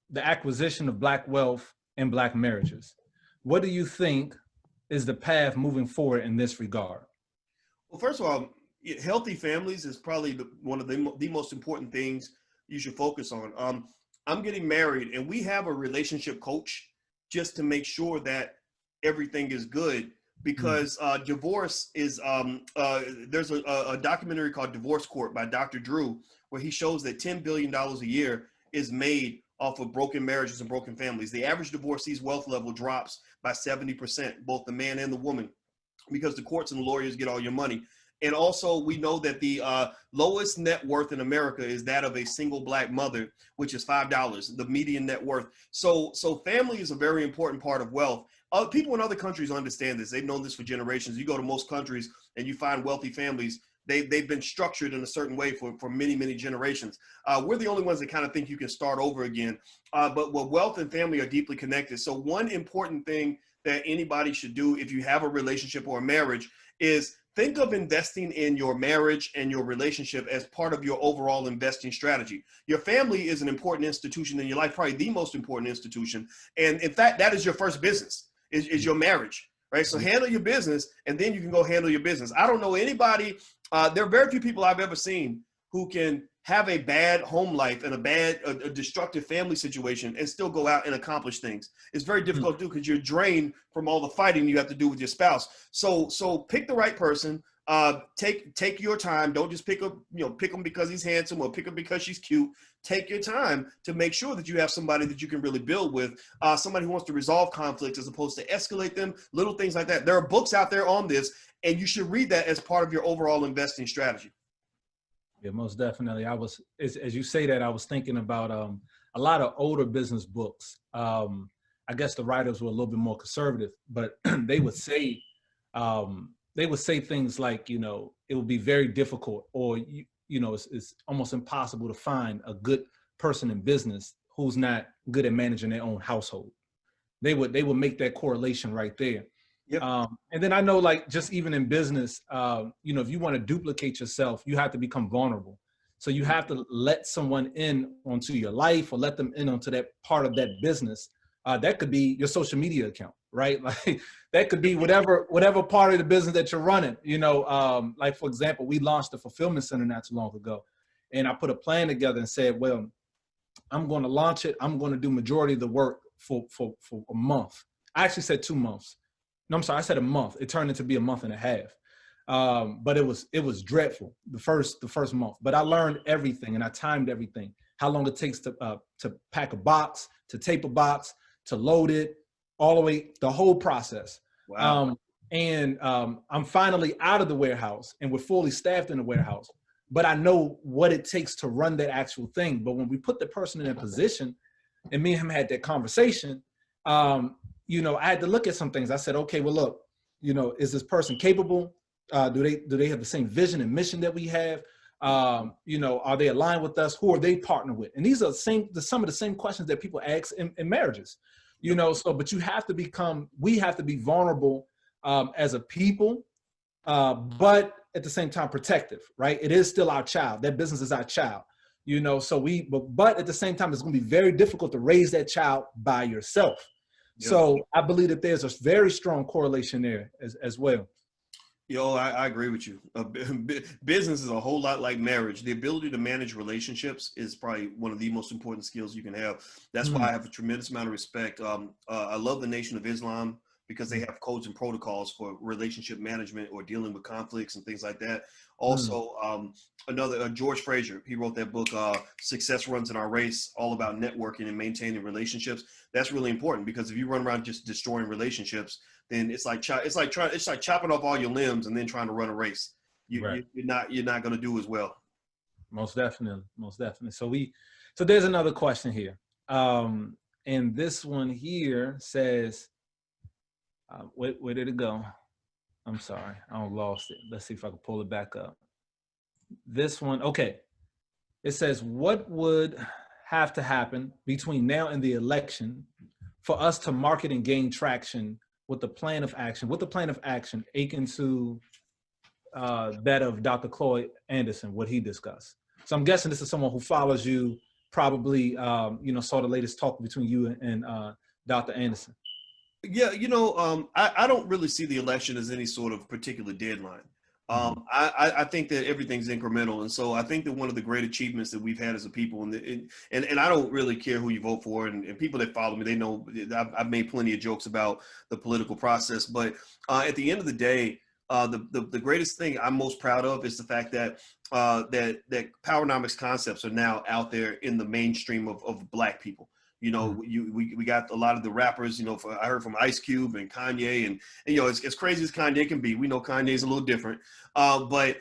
the acquisition of Black wealth and Black marriages? What do you think is the path moving forward in this regard? Well, first of all, healthy families is probably one of the most important things you should focus on. I'm getting married and we have a relationship coach just to make sure that everything is good, because divorce is, there's a documentary called Divorce Court by Dr. Drew, where he shows that $10 billion a year is made off of broken marriages and broken families. The average divorcee's wealth level drops by 70%, both the man and the woman, because the courts and the lawyers get all your money. And also we know that the lowest net worth in America is that of a single Black mother, which is $5, the median net worth. So family is a very important part of wealth. People in other countries understand this. They've known this for generations. You go to most countries and you find wealthy families. They've been structured in a certain way for many, many generations. We're the only ones that kind of think you can start over again. But wealth and family are deeply connected. So one important thing that anybody should do if you have a relationship or a marriage is think of investing in your marriage and your relationship as part of your overall investing strategy. Your family is an important institution in your life, probably the most important institution. And in fact, that is your first business, is your marriage, right? So handle your business, and then you can go handle your business. I don't know anybody, there are very few people I've ever seen who can have a bad home life and a destructive family situation and still go out and accomplish things. It's very difficult to do because you're drained from all the fighting you have to do with your spouse. So pick the right person. Take your time. Don't just pick him because he's handsome or pick him because she's cute. Take your time to make sure that you have somebody that you can really build with, somebody who wants to resolve conflicts as opposed to escalate them, little things like that. There are books out there on this, and you should read that as part of your overall investing strategy. Yeah, most definitely. As you say that, I was thinking about a lot of older business books. I guess the writers were a little bit more conservative, but they would say things like, it would be very difficult, or it's almost impossible to find a good person in business who's not good at managing their own household. They would make that correlation right there. Yep. And then I know, like, just even in business, if you want to duplicate yourself, you have to become vulnerable. So you have to let someone in onto your life, or let them in onto that part of that business. That could be your social media account, right? Like that could be whatever part of the business that you're running. Like, for example, we launched a fulfillment center not too long ago, and I put a plan together and said, well, I'm going to launch it. I'm going to do majority of the work for a month. I actually said 2 months. No, I'm sorry, I said a month. It turned into be a month and a half. But it was dreadful the first month. But I learned everything, and I timed everything. How long it takes to pack a box, to tape a box, to load it, all the way, the whole process. Wow. I'm finally out of the warehouse, and we're fully staffed in the warehouse. But I know what it takes to run that actual thing. But when we put the person in a position, and me and him had that conversation, I had to look at some things. I said, okay, well, look, is this person capable? Do they have the same vision and mission that we have? Are they aligned with us? Who are they partnered with? And these are some of the same questions that people ask in marriages, but we have to be vulnerable as a people, but at the same time protective, right? It is still our child. That business is our child, but at the same time, it's going to be very difficult to raise that child by yourself. Yep. So I believe that there's a very strong correlation there as well. I agree with you. Business is a whole lot like marriage. The ability to manage relationships is probably one of the most important skills you can have. That's why I have a tremendous amount of respect. I love the Nation of Islam because they have codes and protocols for relationship management or dealing with conflicts and things like that. Also, George Fraser, he wrote that book, Success Runs in Our Race, all about networking and maintaining relationships. That's really important because if you run around just destroying relationships, then it's like chopping off all your limbs and then trying to run a race. You're not going to do as well. Most definitely. So there's another question here. And this one here says, where did it go? I'm sorry, I lost it. Let's see if I can pull it back up. This one, okay. It says, what would have to happen between now and the election for us to market and gain traction with the plan of action akin to that of Dr. Cloyd Anderson, what he discussed? So I'm guessing this is someone who follows you, probably, saw the latest talk between you and Dr. Anderson. Yeah, I don't really see the election as any sort of particular deadline. I think that everything's incremental. And so I think that one of the great achievements that we've had as a people, and I don't really care who you vote for, and people that follow me, they know I've made plenty of jokes about the political process. But at the end of the day, the greatest thing I'm most proud of is the fact that that Powernomics concepts are now out there in the mainstream of Black people. You know, we got a lot of the rappers, you know, I heard from Ice Cube and Kanye, and you know, as crazy as Kanye can be, we know Kanye's a little different. But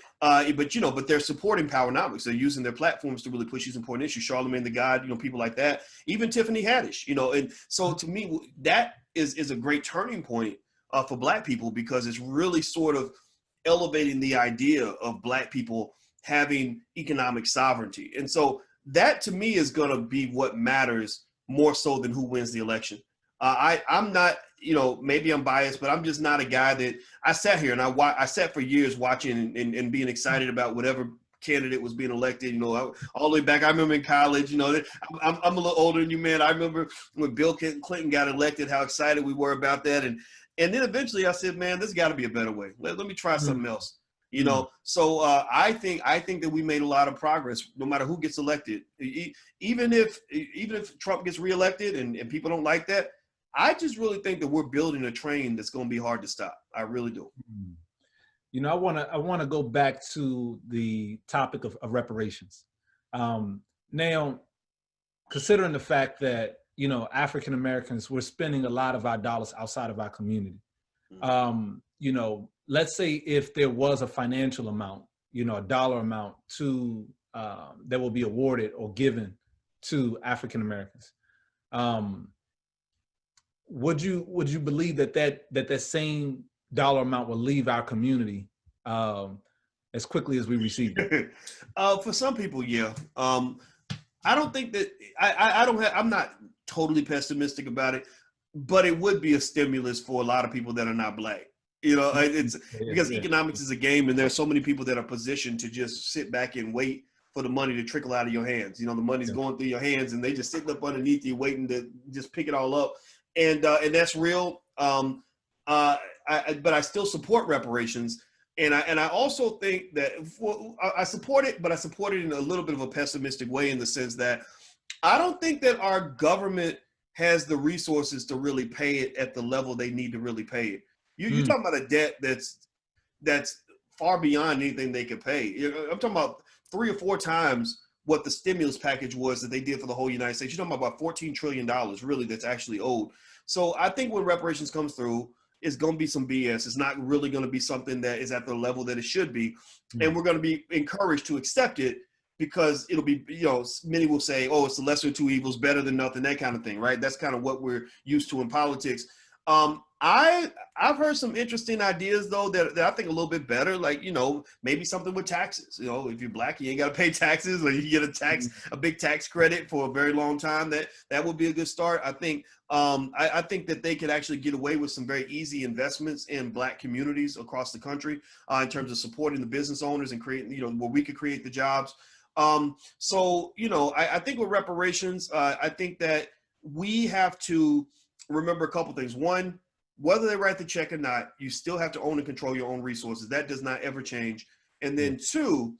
you know, but they're supporting Powernomics. They're using their platforms to really push these important issues. Charlamagne the God, you know, people like that, even Tiffany Haddish, you know. And so to me, that is a great turning point for Black people, because it's really sort of elevating the idea of Black people having economic sovereignty. And so that to me is going to be what matters more so than who wins the election. I'm not, you know, maybe I'm biased, but I'm just not a guy that I sat here and I sat for years watching and being excited about whatever candidate was being elected. You know, all the way back, I remember in college, you know, I'm a little older than you, man. I remember when Bill Clinton got elected, how excited we were about that. And then eventually I said, man, there's got to be a better way. Let me try something else. You know, so I think that we made a lot of progress, no matter who gets elected. Even if Trump gets reelected and people don't like that, I just really think that we're building a train that's going to be hard to stop. I really do. You know, I want to go back to the topic of reparations. Now, considering the fact that, you know, African Americans, we're spending a lot of our dollars outside of our community. You know, let's say if there was a financial amount, you know, a dollar amount to that will be awarded or given to African Americans, would you believe that same dollar amount will leave our community as quickly as we receive it? For some people, yeah. I don't think that I'm not totally pessimistic about it, but it would be a stimulus for a lot of people that are not Black. You know, it's because economics is a game, and there's so many people that are positioned to just sit back and wait for the money to trickle out of your hands. You know, the money's going through your hands, and they just sitting up underneath you, waiting to just pick it all up. And that's real. But I still support reparations, and I also think that I support it, but I support it in a little bit of a pessimistic way, in the sense that I don't think that our government has the resources to really pay it at the level they need to really pay it. You're talking about a debt that's far beyond anything they could pay. I'm talking about 3 or 4 times what the stimulus package was that they did for the whole United States. You're talking about $14 trillion, really, that's actually owed. So I think when reparations comes through, it's going to be some BS. It's not really going to be something that is at the level that it should be. And we're going to be encouraged to accept it, because it'll be, you know, many will say, oh, it's the lesser of two evils, better than nothing, that kind of thing, right? That's kind of what we're used to in politics. I've heard some interesting ideas, though, that I think a little bit better, like, you know, maybe something with taxes. You know, if you're Black, you ain't got to pay taxes, or you get a big tax credit for a very long time. That would be a good start. I think I think that they could actually get away with some very easy investments in Black communities across the country, in terms of supporting the business owners and creating, you know, where we could create the jobs. So, you know, I think with reparations, I think that we have to remember a couple things. One, whether they write the check or not, you still have to own and control your own resources. That does not ever change. And then 2,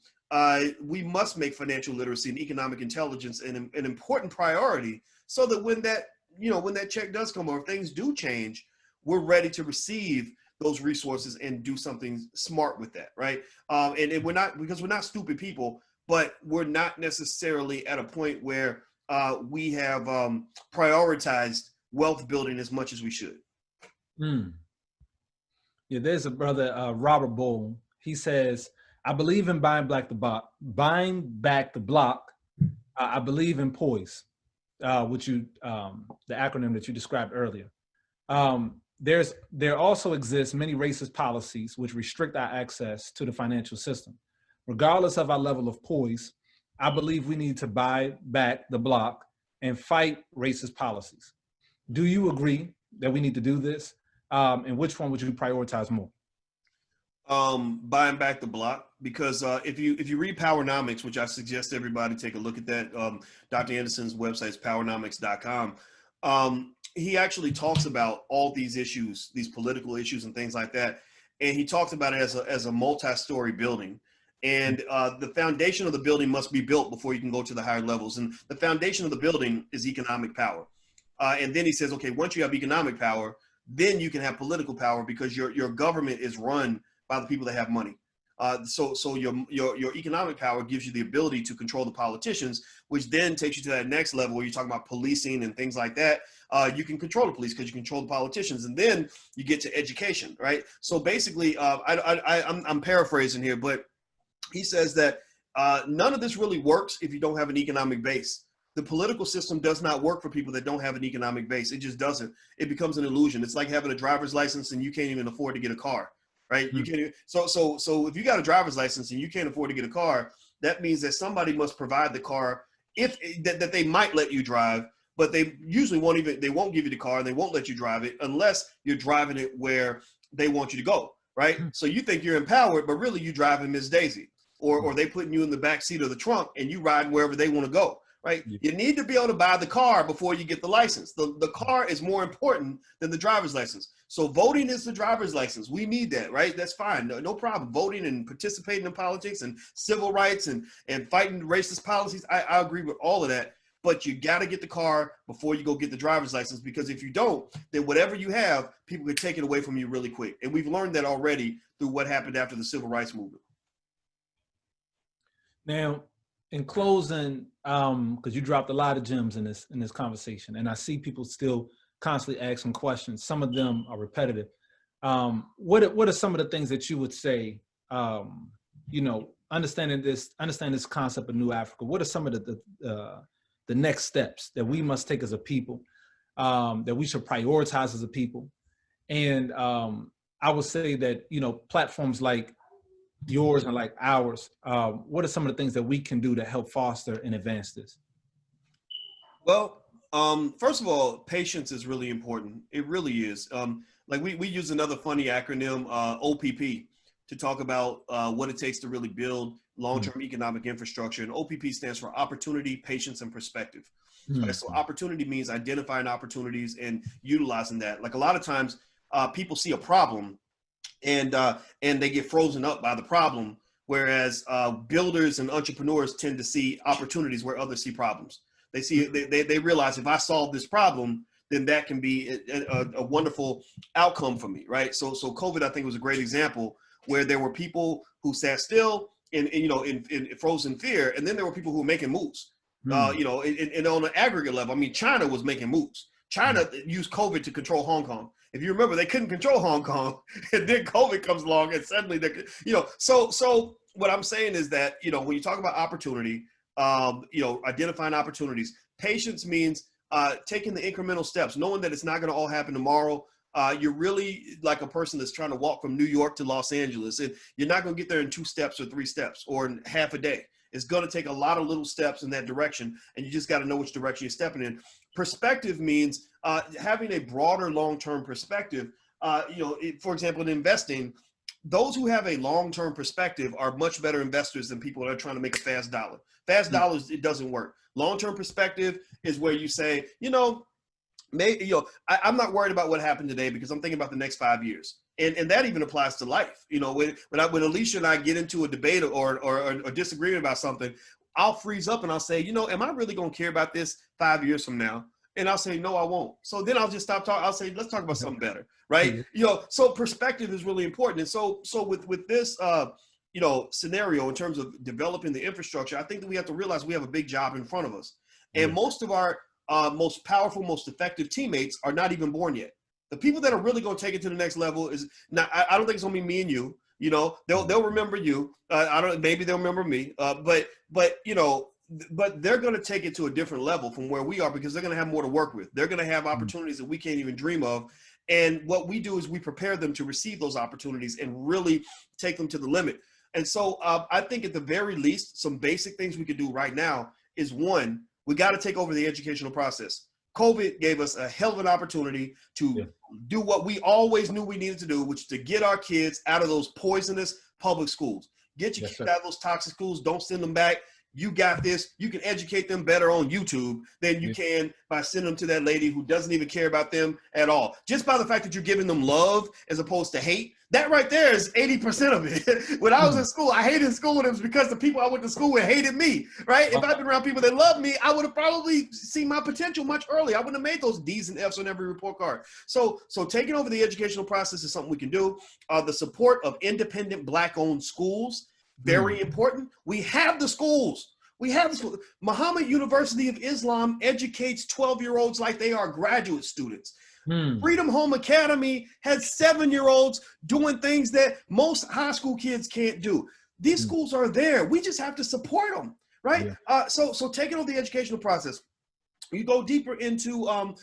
we must make financial literacy and economic intelligence an important priority, so that when that check does come, or if things do change, we're ready to receive those resources and do something smart with that, right? And we're not stupid people, but we're not necessarily at a point where we have prioritized wealth building as much as we should. Yeah, there's a brother, Robert Bull. He says, I believe in buying back the block. I believe in poise, which the acronym that you described earlier. There also exists many racist policies which restrict our access to the financial system. Regardless of our level of poise, I believe we need to buy back the block and fight racist policies. Do you agree that we need to do this? And which one would you prioritize more? Buying back the block, because if you read Powernomics, which I suggest everybody take a look at that, Dr. Anderson's website is powernomics.com. He actually talks about all these issues, these political issues and things like that. And he talks about it as a multi-story building. And the foundation of the building must be built before you can go to the higher levels. And the foundation of the building is economic power. And then he says, okay, once you have economic power, then you can have political power, because your government is run by the people that have money. So your economic power gives you the ability to control the politicians, which then takes you to that next level where you talk about policing and things like that. You can control the police because you control the politicians, and then you get to education, right? So basically, I'm paraphrasing here, but he says that none of this really works if you don't have an economic base. The political system does not work for people that don't have an economic base. It just doesn't. It becomes an illusion. It's like having a driver's license and you can't even afford to get a car, right? You can't even, so if you got a driver's license and you can't afford to get a car, that means that somebody must provide the car that they might let you drive, but they usually won't give you the car and they won't let you drive it unless you're driving it where they want you to go, right? So you think you're empowered, but really you driving Miss Daisy, or they putting you in the back seat of the trunk and you ride wherever they want to go. Right? You need to be able to buy the car before you get the license. The car is more important than the driver's license. So voting is the driver's license. We need that, right? That's fine. No problem. Voting and participating in politics and civil rights and fighting racist policies. I agree with all of that. But you got to get the car before you go get the driver's license, because if you don't, then whatever you have, people can take it away from you really quick. And we've learned that already through what happened after the civil rights movement. Now, in closing, because you dropped a lot of gems in this conversation, and I see people still constantly asking questions. Some of them are repetitive. What are some of the things that you would say? Understanding this concept of New Africa. What are some of the next steps that we must take as a people, that we should prioritize as a people? And I would say that platforms like yours and like ours, what are some of the things that we can do to help foster and advance this? Well, first of all, patience is really important. It really is. Like we use another funny acronym, OPP, to talk about what it takes to really build long-term economic infrastructure. And OPP stands for opportunity, patience, and perspective. Right? So opportunity means identifying opportunities and utilizing that. Like a lot of times people see a problem and they get frozen up by the problem, whereas builders and entrepreneurs tend to see opportunities where others see problems. They see they realize, if I solve this problem, then that can be a wonderful outcome for me, right? So COVID, I think, was a great example where there were people who sat still in frozen fear, and then there were people who were making moves. And on an aggregate level, I mean, China was making moves. China used COVID to control Hong Kong. If you remember, they couldn't control Hong Kong, and then COVID comes along, and suddenly So what I'm saying is that when you talk about opportunity, identifying opportunities, patience means taking the incremental steps, knowing that it's not going to all happen tomorrow. You're really like a person that's trying to walk from New York to Los Angeles, and you're not going to get there in 2 steps or 3 steps or in half a day. It's going to take a lot of little steps in that direction, and you just got to know which direction you're stepping in. Perspective means having a broader long-term perspective. For example, in investing, those who have a long-term perspective are much better investors than people that are trying to make a fast dollar. Fast dollars, it doesn't work. Long-term perspective is where you say, I'm not worried about what happened today because I'm thinking about the next 5 years. And that even applies to life. When Alicia and I get into a debate or disagreement about something, I'll freeze up and I'll say, am I really going to care about this 5 years from now? And I'll say, no, I won't. So then I'll just stop talking. I'll say, let's talk about something better, right? So perspective is really important. And so with this, scenario in terms of developing the infrastructure, I think that we have to realize we have a big job in front of us. And most of our most powerful, most effective teammates are not even born yet. The people that are really going to take it to the next level is not. I don't think it's going to be me and you. They'll remember you. Maybe they'll remember me. But they're going to take it to a different level from where we are, because they're going to have more to work with. They're going to have opportunities that we can't even dream of. And what we do is we prepare them to receive those opportunities and really take them to the limit. And so I think at the very least, some basic things we could do right now is, one, we got to take over the educational process. COVID gave us a hell of an opportunity to do what we always knew we needed to do, which is to get our kids out of those poisonous public schools. Get your kids out of those toxic schools. Don't send them back. you got this. You can educate them better on YouTube than you can by sending them to that lady who doesn't even care about them at all. Just by the fact that you're giving them love as opposed to hate, that right there is 80% of it. When I was in school, I hated school, and it was because the people I went to school with hated me, right? If I'd been around people that loved me, I would have probably seen my potential much earlier. I wouldn't have made those D's and F's on every report card. So taking over the educational process is something we can do. The support of independent Black-owned schools, very important. We have the schools. We have the schools. Muhammad University of Islam educates 12-year-olds like they are graduate students. Freedom Home Academy has 7-year-olds doing things that most high school kids can't do. These schools are there. We just have to support them, right? So taking over the educational process. You go deeper into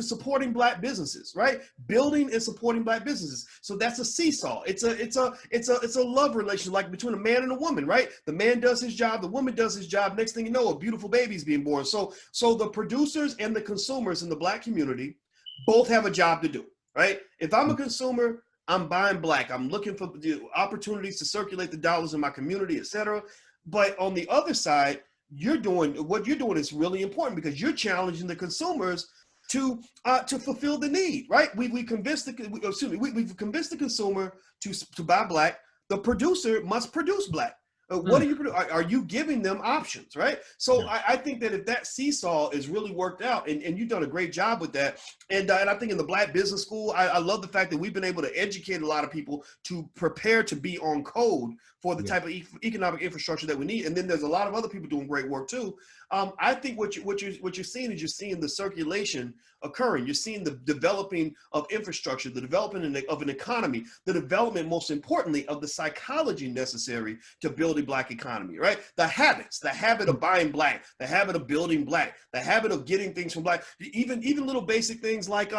supporting Black businesses, right? Building and supporting Black businesses. So that's a seesaw. It's a love relationship, like between a man and a woman, right? The man does his job, the woman does his job. Next thing you know, a beautiful baby's being born. So the producers and the consumers in the Black community both have a job to do, right? If I'm a consumer, I'm buying Black. I'm looking for the opportunities to circulate the dollars in my community, et cetera. But on the other side, what you're doing is really important because you're challenging the consumers to fulfill the need, right? We've convinced the consumer to buy Black. The producer must produce Black. What are you giving them options, right? So I think that if that seesaw is really worked out, and you've done a great job with that, and I think in the Black Business School, I love the fact that we've been able to educate a lot of people to prepare to be on code for the type of economic infrastructure that we need. And then there's a lot of other people doing great work too. I think what you're seeing is you're seeing the circulation occurring. You're seeing the developing of infrastructure, the development of an economy, the development, most importantly, of the psychology necessary to build a Black economy, right? The habits, the habit of buying Black, the habit of building Black, the habit of getting things from Black, even little basic things like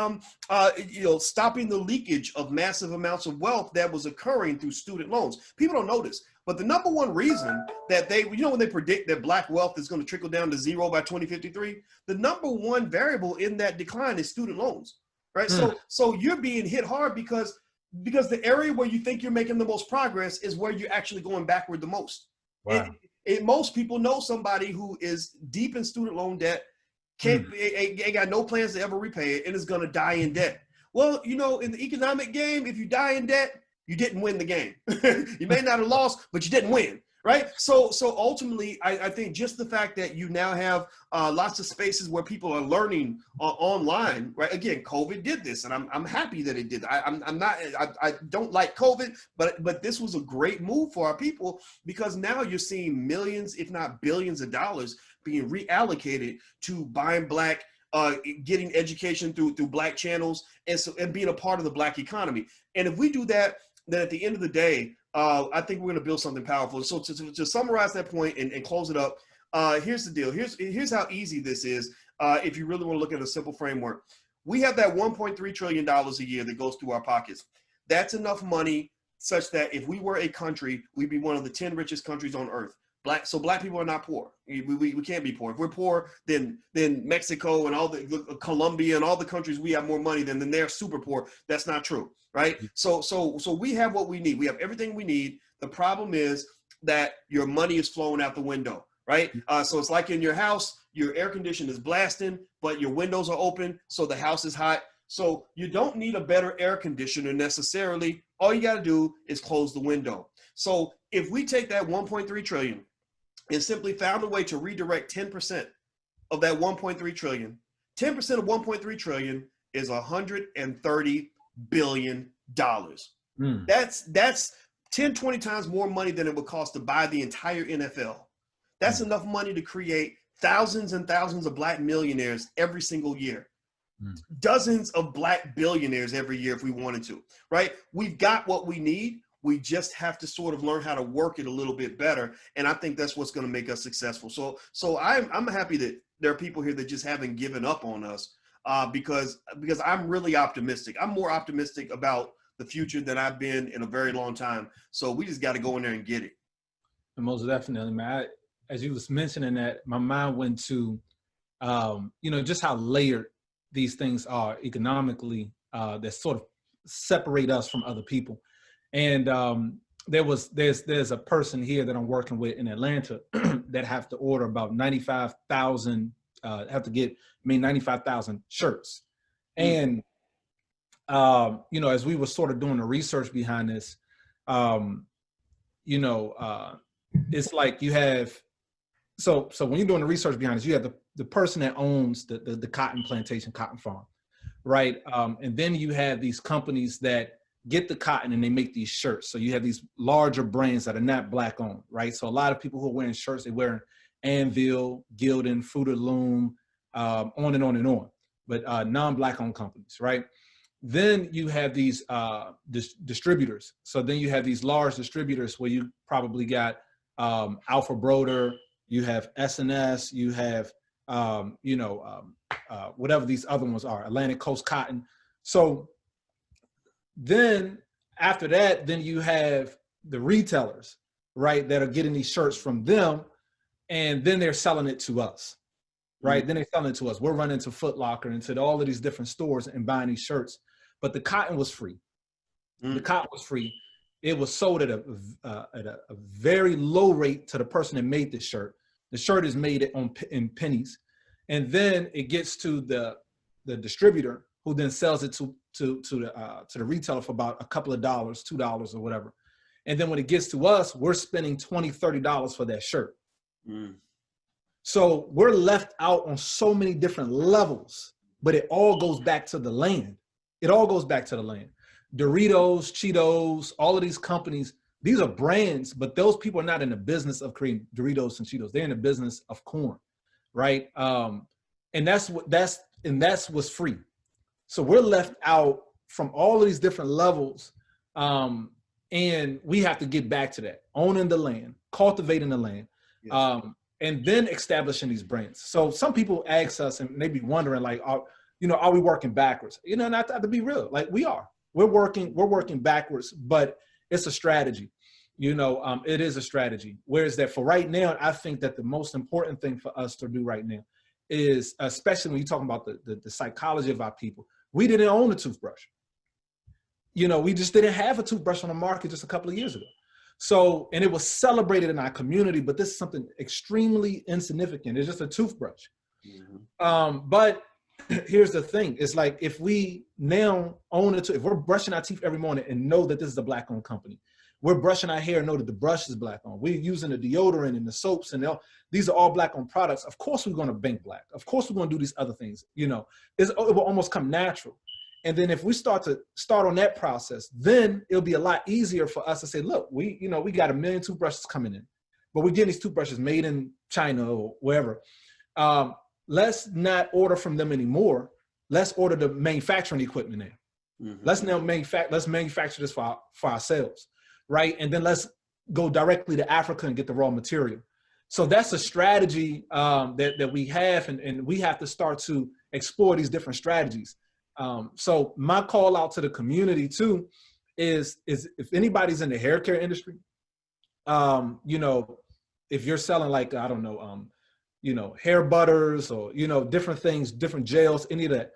stopping the leakage of massive amounts of wealth that was occurring through student loans. People don't know this, but the number one reason that when they predict that Black wealth is going to trickle down to zero by 2053, the number one variable in that decline is student loans, right? So you're being hit hard because the area where you think you're making the most progress is where you're actually going backward the most. Wow. And most people know somebody who is deep in student loan debt, ain't got no plans to ever repay it, and is going to die in debt. Well, in the economic game, if you die in debt, you didn't win the game. You may not have lost, but you didn't win, right? So ultimately, I think just the fact that you now have lots of spaces where people are learning online, right? Again, COVID did this, and I'm happy that it did. I don't like COVID, but this was a great move for our people because now you're seeing millions, if not billions of dollars being reallocated to buying Black, getting education through Black channels, and being a part of the Black economy. And if we do that, then at the end of the day, I think we're going to build something powerful. So to summarize that point and close it up, here's the deal. Here's how easy this is. If you really want to look at a simple framework, we have that $1.3 trillion a year that goes through our pockets. That's enough money such that if we were a country, we'd be one of the 10 richest countries on earth. Black people are not poor. We can't be poor. If we're poor, then Mexico and all the Colombia and all the countries we have more money than they're super poor. That's not true, right? So we have what we need. We have everything we need. The problem is that your money is flowing out the window, right? So it's like in your house, your air conditioner is blasting, but your windows are open, so the house is hot. So you don't need a better air conditioner necessarily. All you got to do is close the window. So if we take that 1.3 trillion and simply found a way to redirect 10% of that 1.3 trillion, 10% of 1.3 trillion is $130 billion. That's 10, 20 times more money than it would cost to buy the entire NFL. That's enough money to create thousands and thousands of Black millionaires every single year. Dozens of Black billionaires every year if we wanted to, right? We've got what we need. We just have to sort of learn how to work it a little bit better. And I think that's what's going to make us successful. So I'm happy that there are people here that just haven't given up on us because I'm really optimistic. I'm more optimistic about the future than I've been in a very long time. So we just got to go in there and get it. And most definitely, man. As you was mentioning that, my mind went to, just how layered these things are economically that sort of separate us from other people. And there's a person here that I'm working with in Atlanta that have to order about 95,000, have to get 95,000 shirts. And, as we were sort of doing the research behind this, it's like you have, so when you're doing the research behind this, you have the person that owns the cotton plantation, cotton farm, right? And then you have these companies that get the cotton and they make these shirts. So you have these larger brands that are not Black owned, right? So a lot of people who are wearing shirts, they're wearing Anvil, Gildan, Fruit of the Loom, on and on and on, but non-Black owned companies, right? Then you have these distributors. So then you have these large distributors where you probably got Alpha Broder, you have S&S, you have, whatever these other ones are, Atlantic Coast Cotton. So then after that, then you have the retailers, right, that are getting these shirts from them, and then they're selling it to us, right? Then they're selling it to us. We're running to Foot Locker and to all of these different stores and buying these shirts, but the cotton was free. The cotton was free. It was sold at a very low rate to the person that made the shirt. The shirt is made in pennies, and then it gets to the distributor, who then sells it to the retailer for about a couple of dollars, $2 or whatever. And then when it gets to us, we're spending $20, $30 for that shirt. So we're left out on so many different levels, but it all goes back to the land. It all goes back to the land. Doritos, Cheetos, all of these companies, these are brands, but those people are not in the business of creating Doritos and Cheetos. They're in the business of corn, right? And that's what's free. So we're left out from all of these different levels, and we have to get back to that, owning the land, cultivating the land, and then establishing these brands. So some people ask us, and they be wondering, like, are we working backwards? Not to be real, like we are. We're working backwards, but it's a strategy. It is a strategy. Whereas that for right now, I think that the most important thing for us to do right now is, especially when you're talking about the psychology of our people, we didn't own a toothbrush. We just didn't have a toothbrush on the market just a couple of years ago. So, and it was celebrated in our community, but this is something extremely insignificant. It's just a toothbrush. But here's the thing. It's like, if we now own it, if we're brushing our teeth every morning and know that this is a Black owned company, we're brushing our hair and know that the brush is Black owned. We're using the deodorant and the soaps and these are all Black owned products. Of course, we're going to bank Black. Of course, we're going to do these other things. It will almost come natural. And then if we start on that process, then it'll be a lot easier for us to say, look, we got 1 million toothbrushes coming in, but we're getting these toothbrushes made in China or wherever. Let's not order from them anymore. Let's order the manufacturing equipment there. Let's manufacture this for ourselves, right? And then let's go directly to Africa and get the raw material. So that's a strategy that we have, and we have to start to explore these different strategies. So my call out to the community too is if anybody's in the hair care industry, if you're selling, like, I don't know, hair butters or, different things, different gels, any of that,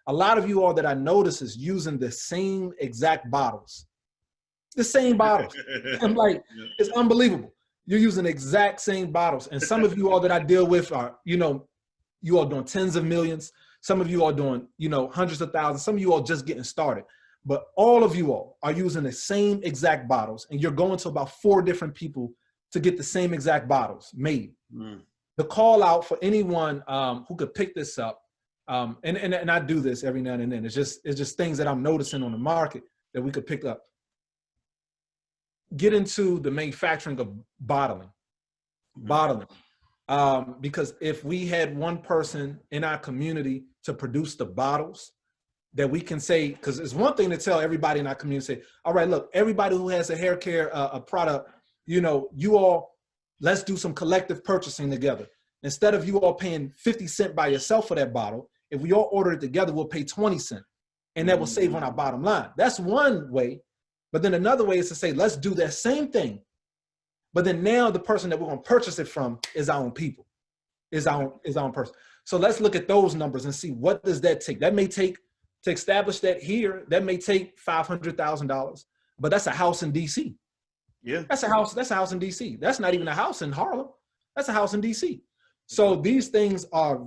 a lot of you all that I notice is using the same exact bottles. The same bottles. I'm like, it's unbelievable. You're using the exact same bottles. And some of you all that I deal with are, you all doing tens of millions. Some of you are doing, hundreds of thousands. Some of you all just getting started. But all of you all are using the same exact bottles, and you're going to about 4 different people to get the same exact bottles made. The call out for anyone who could pick this up, and I do this every now and then. It's just things that I'm noticing on the market that we could pick up. Get into the manufacturing of bottling. Because if we had one person in our community to produce the bottles that we can say, because it's one thing to tell everybody in our community, say, all right, look, everybody who has a hair care a product, you all, let's do some collective purchasing together. Instead of you all paying 50 cents by yourself for that bottle, if we all order it together, we'll pay 20 cents. And that will save on our bottom line. That's one way. But then another way is to say, let's do that same thing. But then now the person that we're going to purchase it from is our own people, is our own person. So let's look at those numbers and see, what does that take? That may take, to establish that here, that may take $500,000, but that's a house in DC. Yeah. That's a house. That's a house in DC. That's not even a house in Harlem. That's a house in DC. So these things are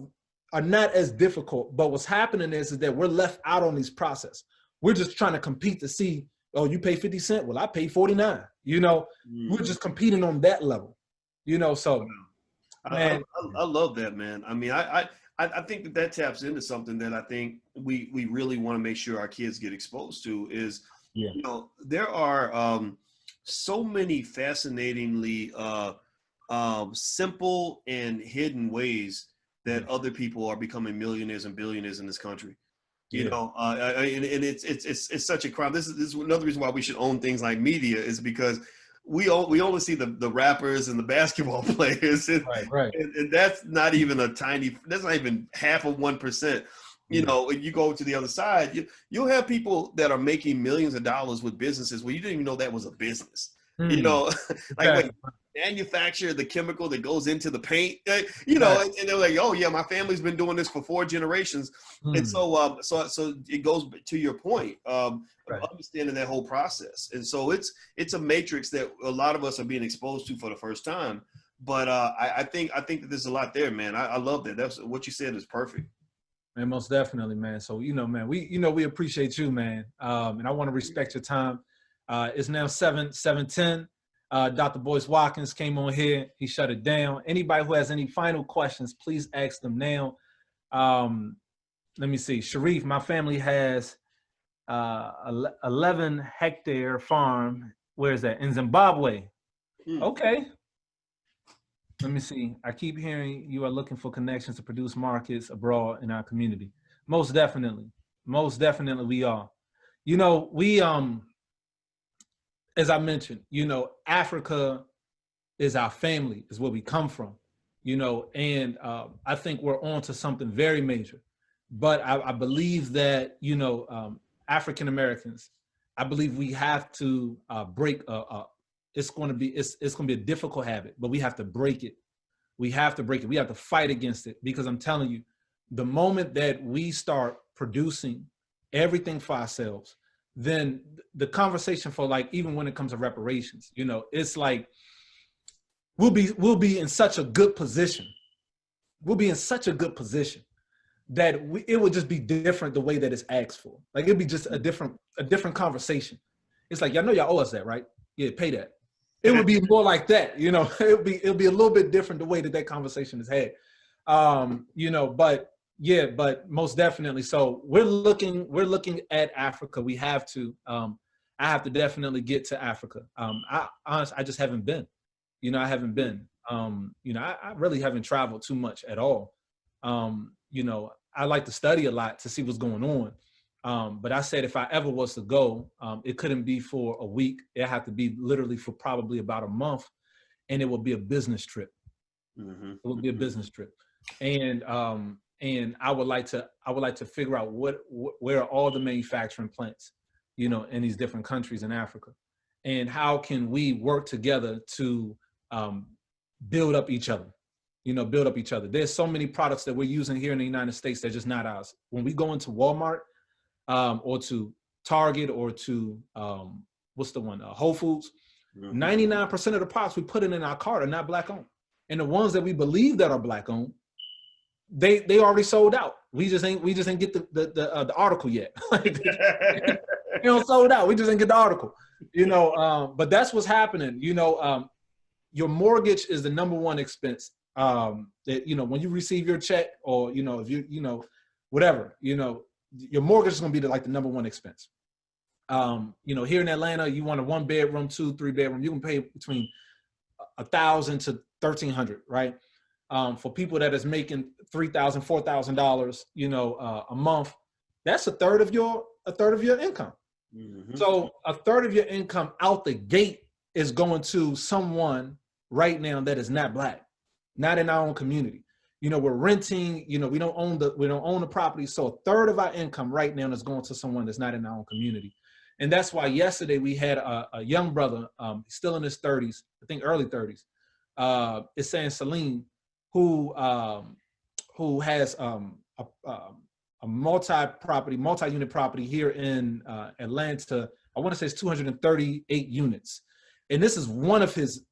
not as difficult. But what's happening is that we're left out on these process. We're just trying to compete to see, oh, you pay 50 cents. Well, I pay 49. You know, we're just competing on that level. You know, so man, I love that, man. I mean, I think that taps into something that I think we really want to make sure our kids get exposed to is, you know, there are so many fascinatingly simple and hidden ways that other people are becoming millionaires and billionaires in this country. You know, and it's such a crime. This is another reason why we should own things like media, is because we only see the rappers and the basketball players, and, and that's not even that's not even half of 1%. You know, when you go to the other side, you'll have people that are making millions of dollars with businesses where you didn't even know that was a business. You know, like wait, manufacture the chemical that goes into the paint, you know, and they're like, oh yeah, my family's been doing this for 4 generations. And so it goes to your point of understanding that whole process. And so it's a matrix that a lot of us are being exposed to for the first time. But I think that there's a lot there, man. I love that. That's what you said is perfect. Man, most definitely, man. So, you know, man, we appreciate you, man. And I want to respect your time. It's now 7:10. Dr. Boyce Watkins came on here. He shut it down. Anybody who has any final questions, please ask them now. Let me see. Sharif, my family has 11-hectare farm. Where is that? In Zimbabwe. Okay. Let me see. I keep hearing you are looking for connections to produce markets abroad in our community. Most definitely. Most definitely we are. You know, we as I mentioned, you know, Africa is our family, is where we come from, you know, and I think we're on to something very major. But I believe that, you know, African Americans, I believe we have to break. It's going to be a difficult habit, but we have to break it. We have to break it. We have to fight against it, because I'm telling you, the moment that we start producing everything for ourselves, then the conversation for, like, even when it comes to reparations, you know, it's like we'll be in such a good position. We'll be in such a good position that it would just be different the way that it's asked for. Like, it'd be just a different conversation. It's like, y'all know y'all owe us that, right? Yeah, pay that. It would be more like that, you know. It'll be a little bit different the way that conversation is had, you know. But yeah, but most definitely. So we're looking at Africa. We have to. I have to definitely get to Africa. I just haven't been. You know, I haven't been. You know, I really haven't traveled too much at all. You know, I like to study a lot to see what's going on. But I said if I ever was to go, it couldn't be for a week. It had to be literally for probably about a month, and it would be a business trip. It would be a business trip, and I would like to figure out where are all the manufacturing plants, you know, in these different countries in Africa, and how can we work together to build up each other. You know, build up each other. There's so many products that we're using here in the United States that are just not ours. When we go into Walmart, or to Target, or to what's the one, Whole Foods, 99% of the products we put in our cart are not Black owned, and the ones that we believe that are Black owned, they already sold out. We just ain't get the article yet. You know, sold out. We just didn't get the article. You know, but that's what's happening. You know, your mortgage is the #1 expense. That, you know, when you receive your check, or, you know, if you know, whatever, you know, your mortgage is going to be like the #1 expense. You know, here in Atlanta, you want a 1-bedroom, 2, 3-bedroom, you can pay between $1,000 to $1,300, right? For people that is making $3,000, $4,000, you know, a month, that's a third of your income. So a third of your income out the gate is going to someone right now that is not Black, not in our own community. You know, we're renting, you know, we don't own the property. So a third of our income right now is going to someone that's not in our own community. And that's why yesterday we had a young brother, still in his 30s, I think early 30s, is saying Salim, who has a multi-unit property here in Atlanta. I want to say it's 238 units. and this is one of his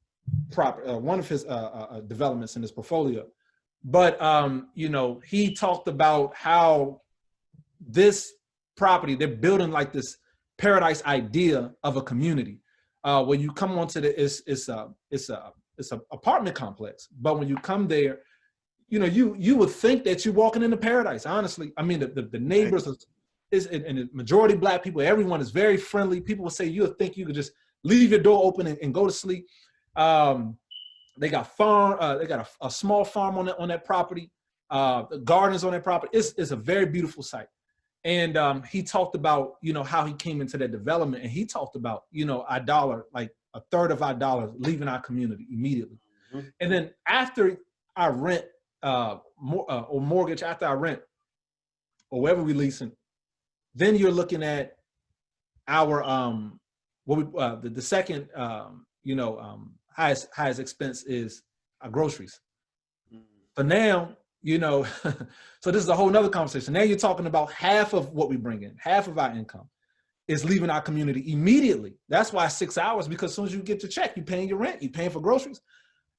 developments in his portfolio. But you know, he talked about how this property, they're building like this paradise idea of a community, where you come onto it's a apartment complex, but when you come there, you know, you would think that you're walking into paradise. Honestly, I mean, the neighbors and the majority Black people, everyone is very friendly. People will say you would think you could just leave your door open and go to sleep. They got a small farm on that property, the gardens on that property. It's a very beautiful site. And he talked about, you know, how he came into that development, and he talked about, you know, our dollar, like a third of our dollars leaving our community immediately. Mm-hmm. And then after our rent or mortgage, after our rent or wherever we leasing, then you're looking at our the second highest expense is our groceries. Mm-hmm. So now, you know, so this is a whole nother conversation. Now you're talking about half of what we bring in, half of our income is leaving our community immediately. That's why 6 hours, because as soon as you get your check, you're paying your rent, you're paying for groceries,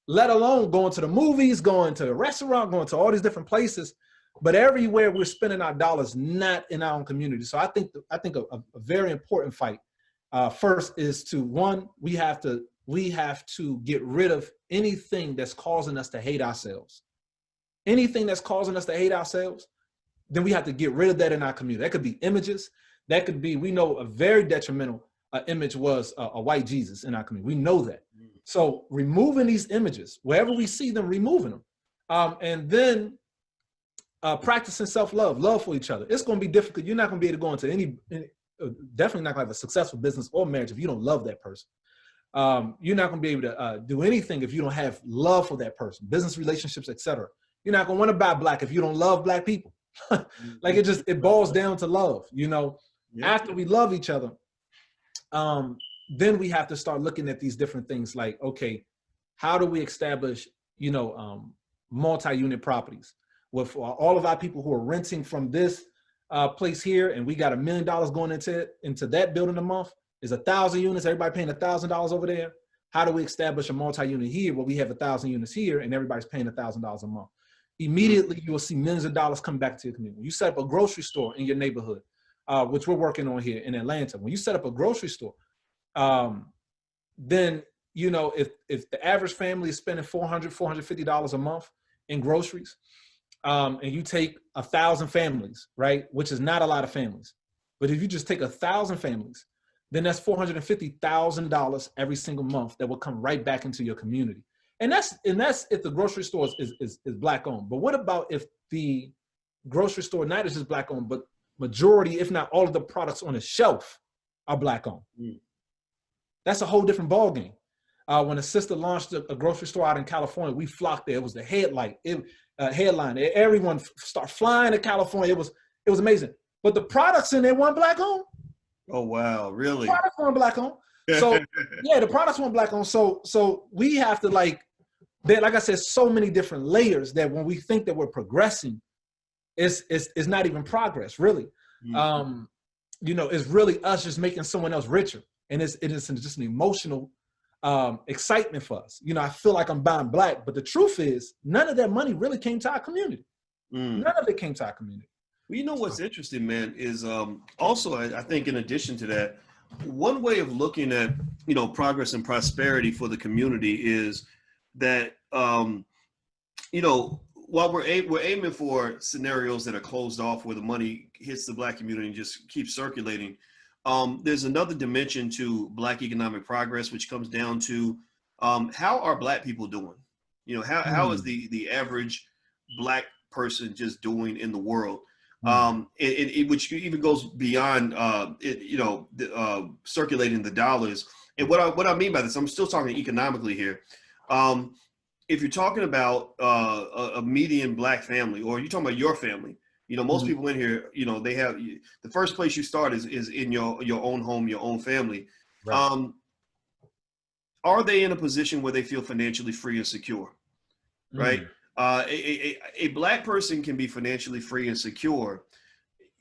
let alone going to the movies, going to a restaurant, going to all these different places. But everywhere we're spending our dollars, not in our own community. So I think a very important fight first is to, one, we have to get rid of anything that's causing us to hate ourselves. Anything that's causing us to hate ourselves, then we have to get rid of that in our community. That could be images. That could be, we know a very detrimental image was a white Jesus in our community. We know that. So removing these images, wherever we see them, removing them. And then practicing self-love, love for each other. It's going to be difficult. You're not going to be able to go into any definitely not going to have a successful business or marriage if you don't love that person. You're not going to be able to do anything if you don't have love for that person, business relationships, etc. You're not going to want to buy Black if you don't love Black people. Like it boils down to love, you know. Yeah. After we love each other, then we have to start looking at these different things like, okay, how do we establish, you know, multi-unit properties with all of our people who are renting from this place here, and we got $1 million going into that building a month. There's 1,000 units, everybody paying $1,000 over there. How do we establish a multi-unit here where we have 1,000 units here and everybody's paying $1,000 a month? Immediately, you will see millions of dollars come back to your community. When you set up a grocery store in your neighborhood, which we're working on here in Atlanta, when you set up a grocery store, then, you know, if the average family is spending $400, $450 a month in groceries, and you take 1,000 families, right, which is not a lot of families, but if you just take 1,000 families, then that's $450,000 every single month that will come right back into your community. And that's if the grocery store is Black owned. But what about if the grocery store not is just Black owned, but majority, if not all of the products on the shelf are Black owned? Mm. That's a whole different ballgame. When a sister launched a grocery store out in California, we flocked there. It was the headline. Everyone started flying to California. It was amazing. But the products in there weren't Black owned. Oh wow, really? The products weren't Black owned. So yeah, the products weren't Black owned. So we have to like I said, so many different layers that when we think that we're progressing, it's not even progress, really. Mm-hmm. You know, it's really us just making someone else richer. And it is just an emotional excitement for us. You know, I feel like I'm buying Black, but the truth is none of that money really came to our community. Mm. None of it came to our community. Well, you know what's interesting, man, is also, I think in addition to that, one way of looking at, you know, progress and prosperity for the community is that, you know, while we're aiming for scenarios that are closed off where the money hits the Black community and just keeps circulating, there's another dimension to Black economic progress, which comes down to how are Black people doing? You know, how is the average Black person just doing in the world? Which even goes beyond, circulating the dollars. And what I mean by this, I'm still talking economically here. If you're talking about a median Black family, or you're talking about your family, you know, most people in here, you know, they have the first place you start is in your own home, your own family. Right. Are they in a position where they feel financially free and secure? Right. A Black person can be financially free and secure,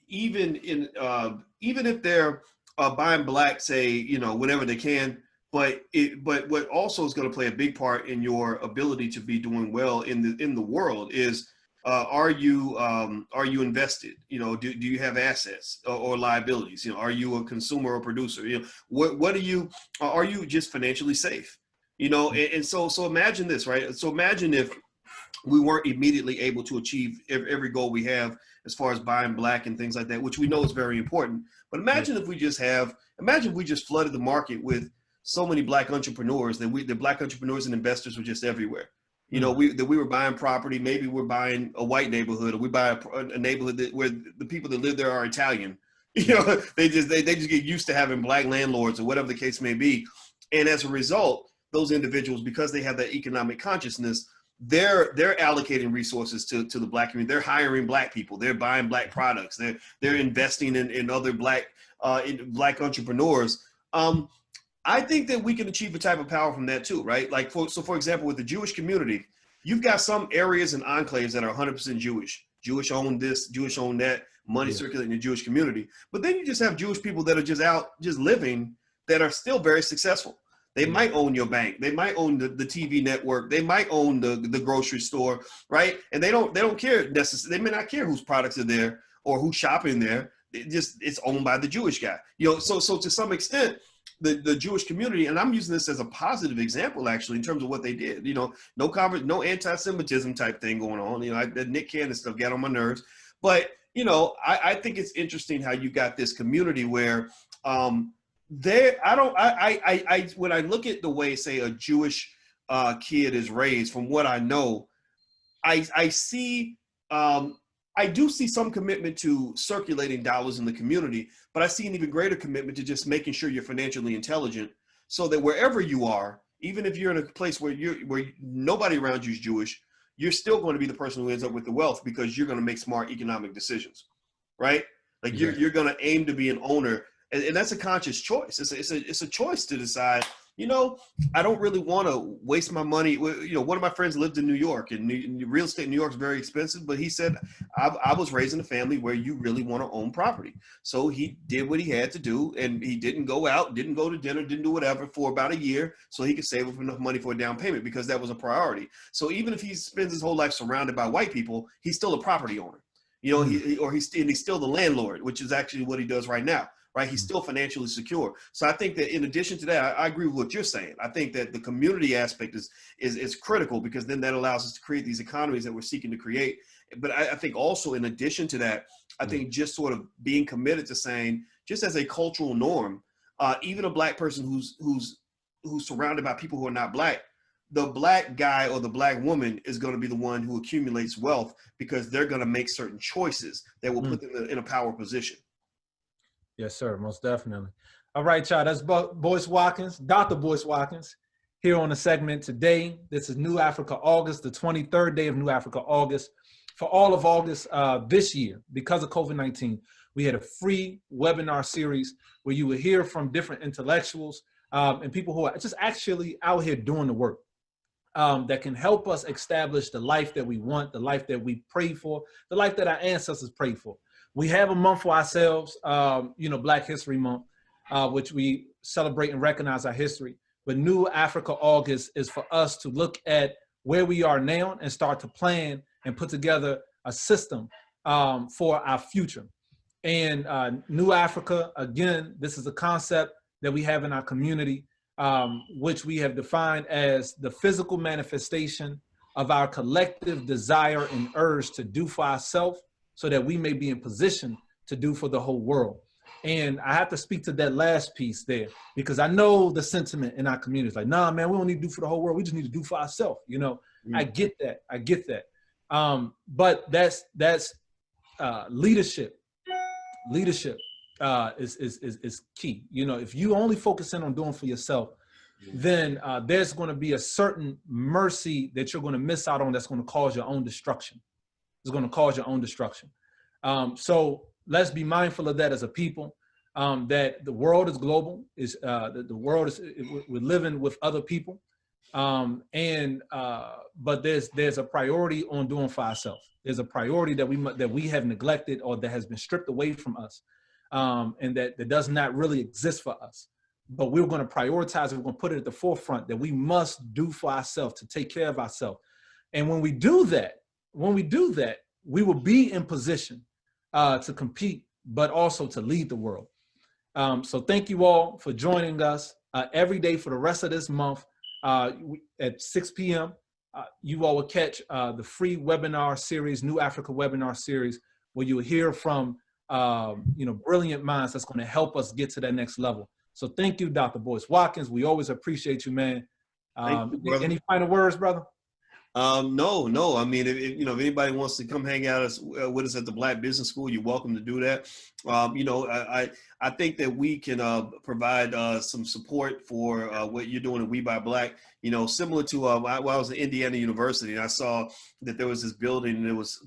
even if they're buying Black, say, you know, whenever they can, but what also is going to play a big part in your ability to be doing well in the world is, are you invested? You know, do you have assets or liabilities? You know, are you a consumer or producer? You know, what are you just financially safe? You know, and so imagine this, right? So imagine if we weren't immediately able to achieve every goal we have as far as buying black and things like that, which we know is very important. But imagine if we just flooded the market with so many black entrepreneurs that the black entrepreneurs and investors were just everywhere. You know, we were buying property. Maybe we're buying a white neighborhood, or we buy a neighborhood where the people that live there are Italian. You know, they just get used to having black landlords or whatever the case may be. And as a result, those individuals, because they have that economic consciousness, they're allocating resources to the black community. They're hiring black people. They're buying black products. They're investing in other black entrepreneurs. I think that we can achieve a type of power from that too, right? Like, for example, with the Jewish community, you've got some areas and enclaves that are 100% Jewish. Jewish owned this, Jewish owned that, money circulating in the Jewish community. But then you just have Jewish people that are just out, just living, that are still very successful. They might own your bank. They might own the TV network. They might own the grocery store, right? And they don't care necessarily. They may not care whose products are there or who's shopping there. It's owned by the Jewish guy. You know, so to some extent, the Jewish community, and I'm using this as a positive example, actually, in terms of what they did. You know, no anti-Semitism type thing going on. You know, the Nick Cannon stuff got on my nerves. But, you know, I think it's interesting how you got this community where when I look at the way, say, a Jewish kid is raised, from what I know, I see I do see some commitment to circulating dollars in the community, but I see an even greater commitment to just making sure you're financially intelligent, so that wherever you are, even if you're in a place where nobody around you is Jewish, you're still going to be the person who ends up with the wealth, because you're going to make smart economic decisions, right? Like you're going to aim to be an owner, and that's a conscious choice. It's a choice to decide, you know, I don't really want to waste my money. You know, one of my friends lived in New York, and real estate in New York is very expensive, but he said, I was raised in a family where you really want to own property. So he did what he had to do, and he didn't go out, didn't go to dinner, didn't do whatever for about a year, so he could save up enough money for a down payment, because that was a priority. So even if he spends his whole life surrounded by white people, he's still a property owner. You know, he's still the landlord, which is actually what he does right now. Right, he's still financially secure. So I think that in addition to that, I agree with what you're saying. I think that the community aspect is critical, because then that allows us to create these economies that we're seeking to create. But I think also, in addition to that, I think just sort of being committed to saying, just as a cultural norm, even a black person who's surrounded by people who are not black, the black guy or the black woman is going to be the one who accumulates wealth, because they're going to make certain choices that will put them in a power position. Yes, sir. Most definitely. All right, y'all. That's Boyce Watkins, Dr. Boyce Watkins, here on the segment today. This is New Africa August, the 23rd day of New Africa August. For all of August this year, because of COVID-19, we had a free webinar series where you will hear from different intellectuals and people who are just actually out here doing the work that can help us establish the life that we want, the life that we pray for, the life that our ancestors prayed for. We have a month for ourselves, you know, Black History Month, which we celebrate and recognize our history. But New Africa August is for us to look at where we are now and start to plan and put together a system for our future. And New Africa, again, this is a concept that we have in our community, which we have defined as the physical manifestation of our collective desire and urge to do for ourselves, so that we may be in position to do for the whole world. And I have to speak to that last piece there, because I know the sentiment in our community is like, nah, man, we don't need to do for the whole world. We just need to do for ourselves. You know, I get that. I get that. But that's leadership. Leadership is key. You know, if you only focus in on doing for yourself, then there's going to be a certain mercy that you're going to miss out on, that's going to cause your own destruction. It's going to cause your own destruction. So let's be mindful of that as a people, that the world is global, the world is, we're living with other people. But there's a priority on doing for ourselves. There's a priority that we have neglected, or that has been stripped away from us, and that does not really exist for us. but we're going to prioritize it. We're going to put it at the forefront that we must do for ourselves to take care of ourselves. And when we do that, we will be in position to compete, but also to lead the world. So thank you all for joining us every day for the rest of this month at 6 p.m. You all will catch the free webinar series, New Africa webinar series, where you'll hear from brilliant minds that's going to help us get to that next level. So thank you, Dr. Boyce Watkins. We always appreciate you, man. You, any final words, brother? No. I mean, if anybody wants to come hang out with us at the Black Business School, you're welcome to do that. I think that we can provide some support for what you're doing at We Buy Black. Similar to while I was at Indiana University, and I saw that there was this building and it was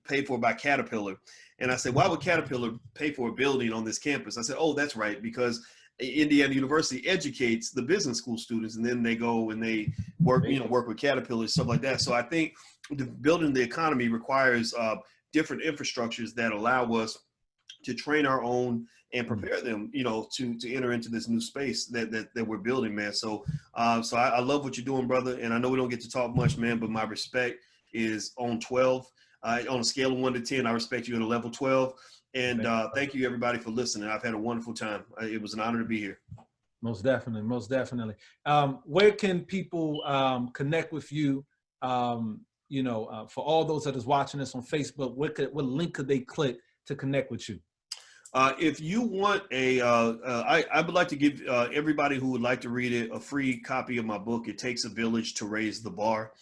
paid for by Caterpillar. And I said, why would Caterpillar pay for a building on this campus? I said, oh, that's right, because Indiana University educates the business school students, and then they go and they work with Caterpillar, stuff like that. So I think building the economy requires different infrastructures that allow us to train our own and prepare them, to enter into this new space that we're building, man. So I love what you're doing, brother. And I know we don't get to talk much, man, but my respect is on 12. On a scale of 1 to 10, I respect you at a level 12. And thank you, everybody, for listening. I've had a wonderful time. It was an honor to be here. Most definitely, most definitely. Where can people connect with you? For all those that is watching us on Facebook, what link could they click to connect with you? If you want I would like to give everybody who would like to read it a free copy of my book, It Takes a Village to Raise the Bar.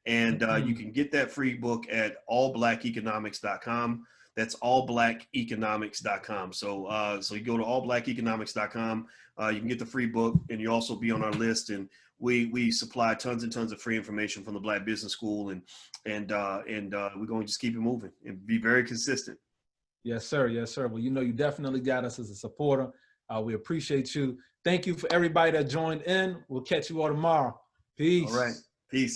And you can get that free book at allblackeconomics.com. That's allblackeconomics.com. So you go to allblackeconomics.com. You can get the free book, and you also be on our list. And we supply tons and tons of free information from the Black Business School, and we're going to just keep it moving and be very consistent. Yes, sir. Yes, sir. Well, you definitely got us as a supporter. We appreciate you. Thank you for everybody that joined in. We'll catch you all tomorrow. Peace. All right. Peace.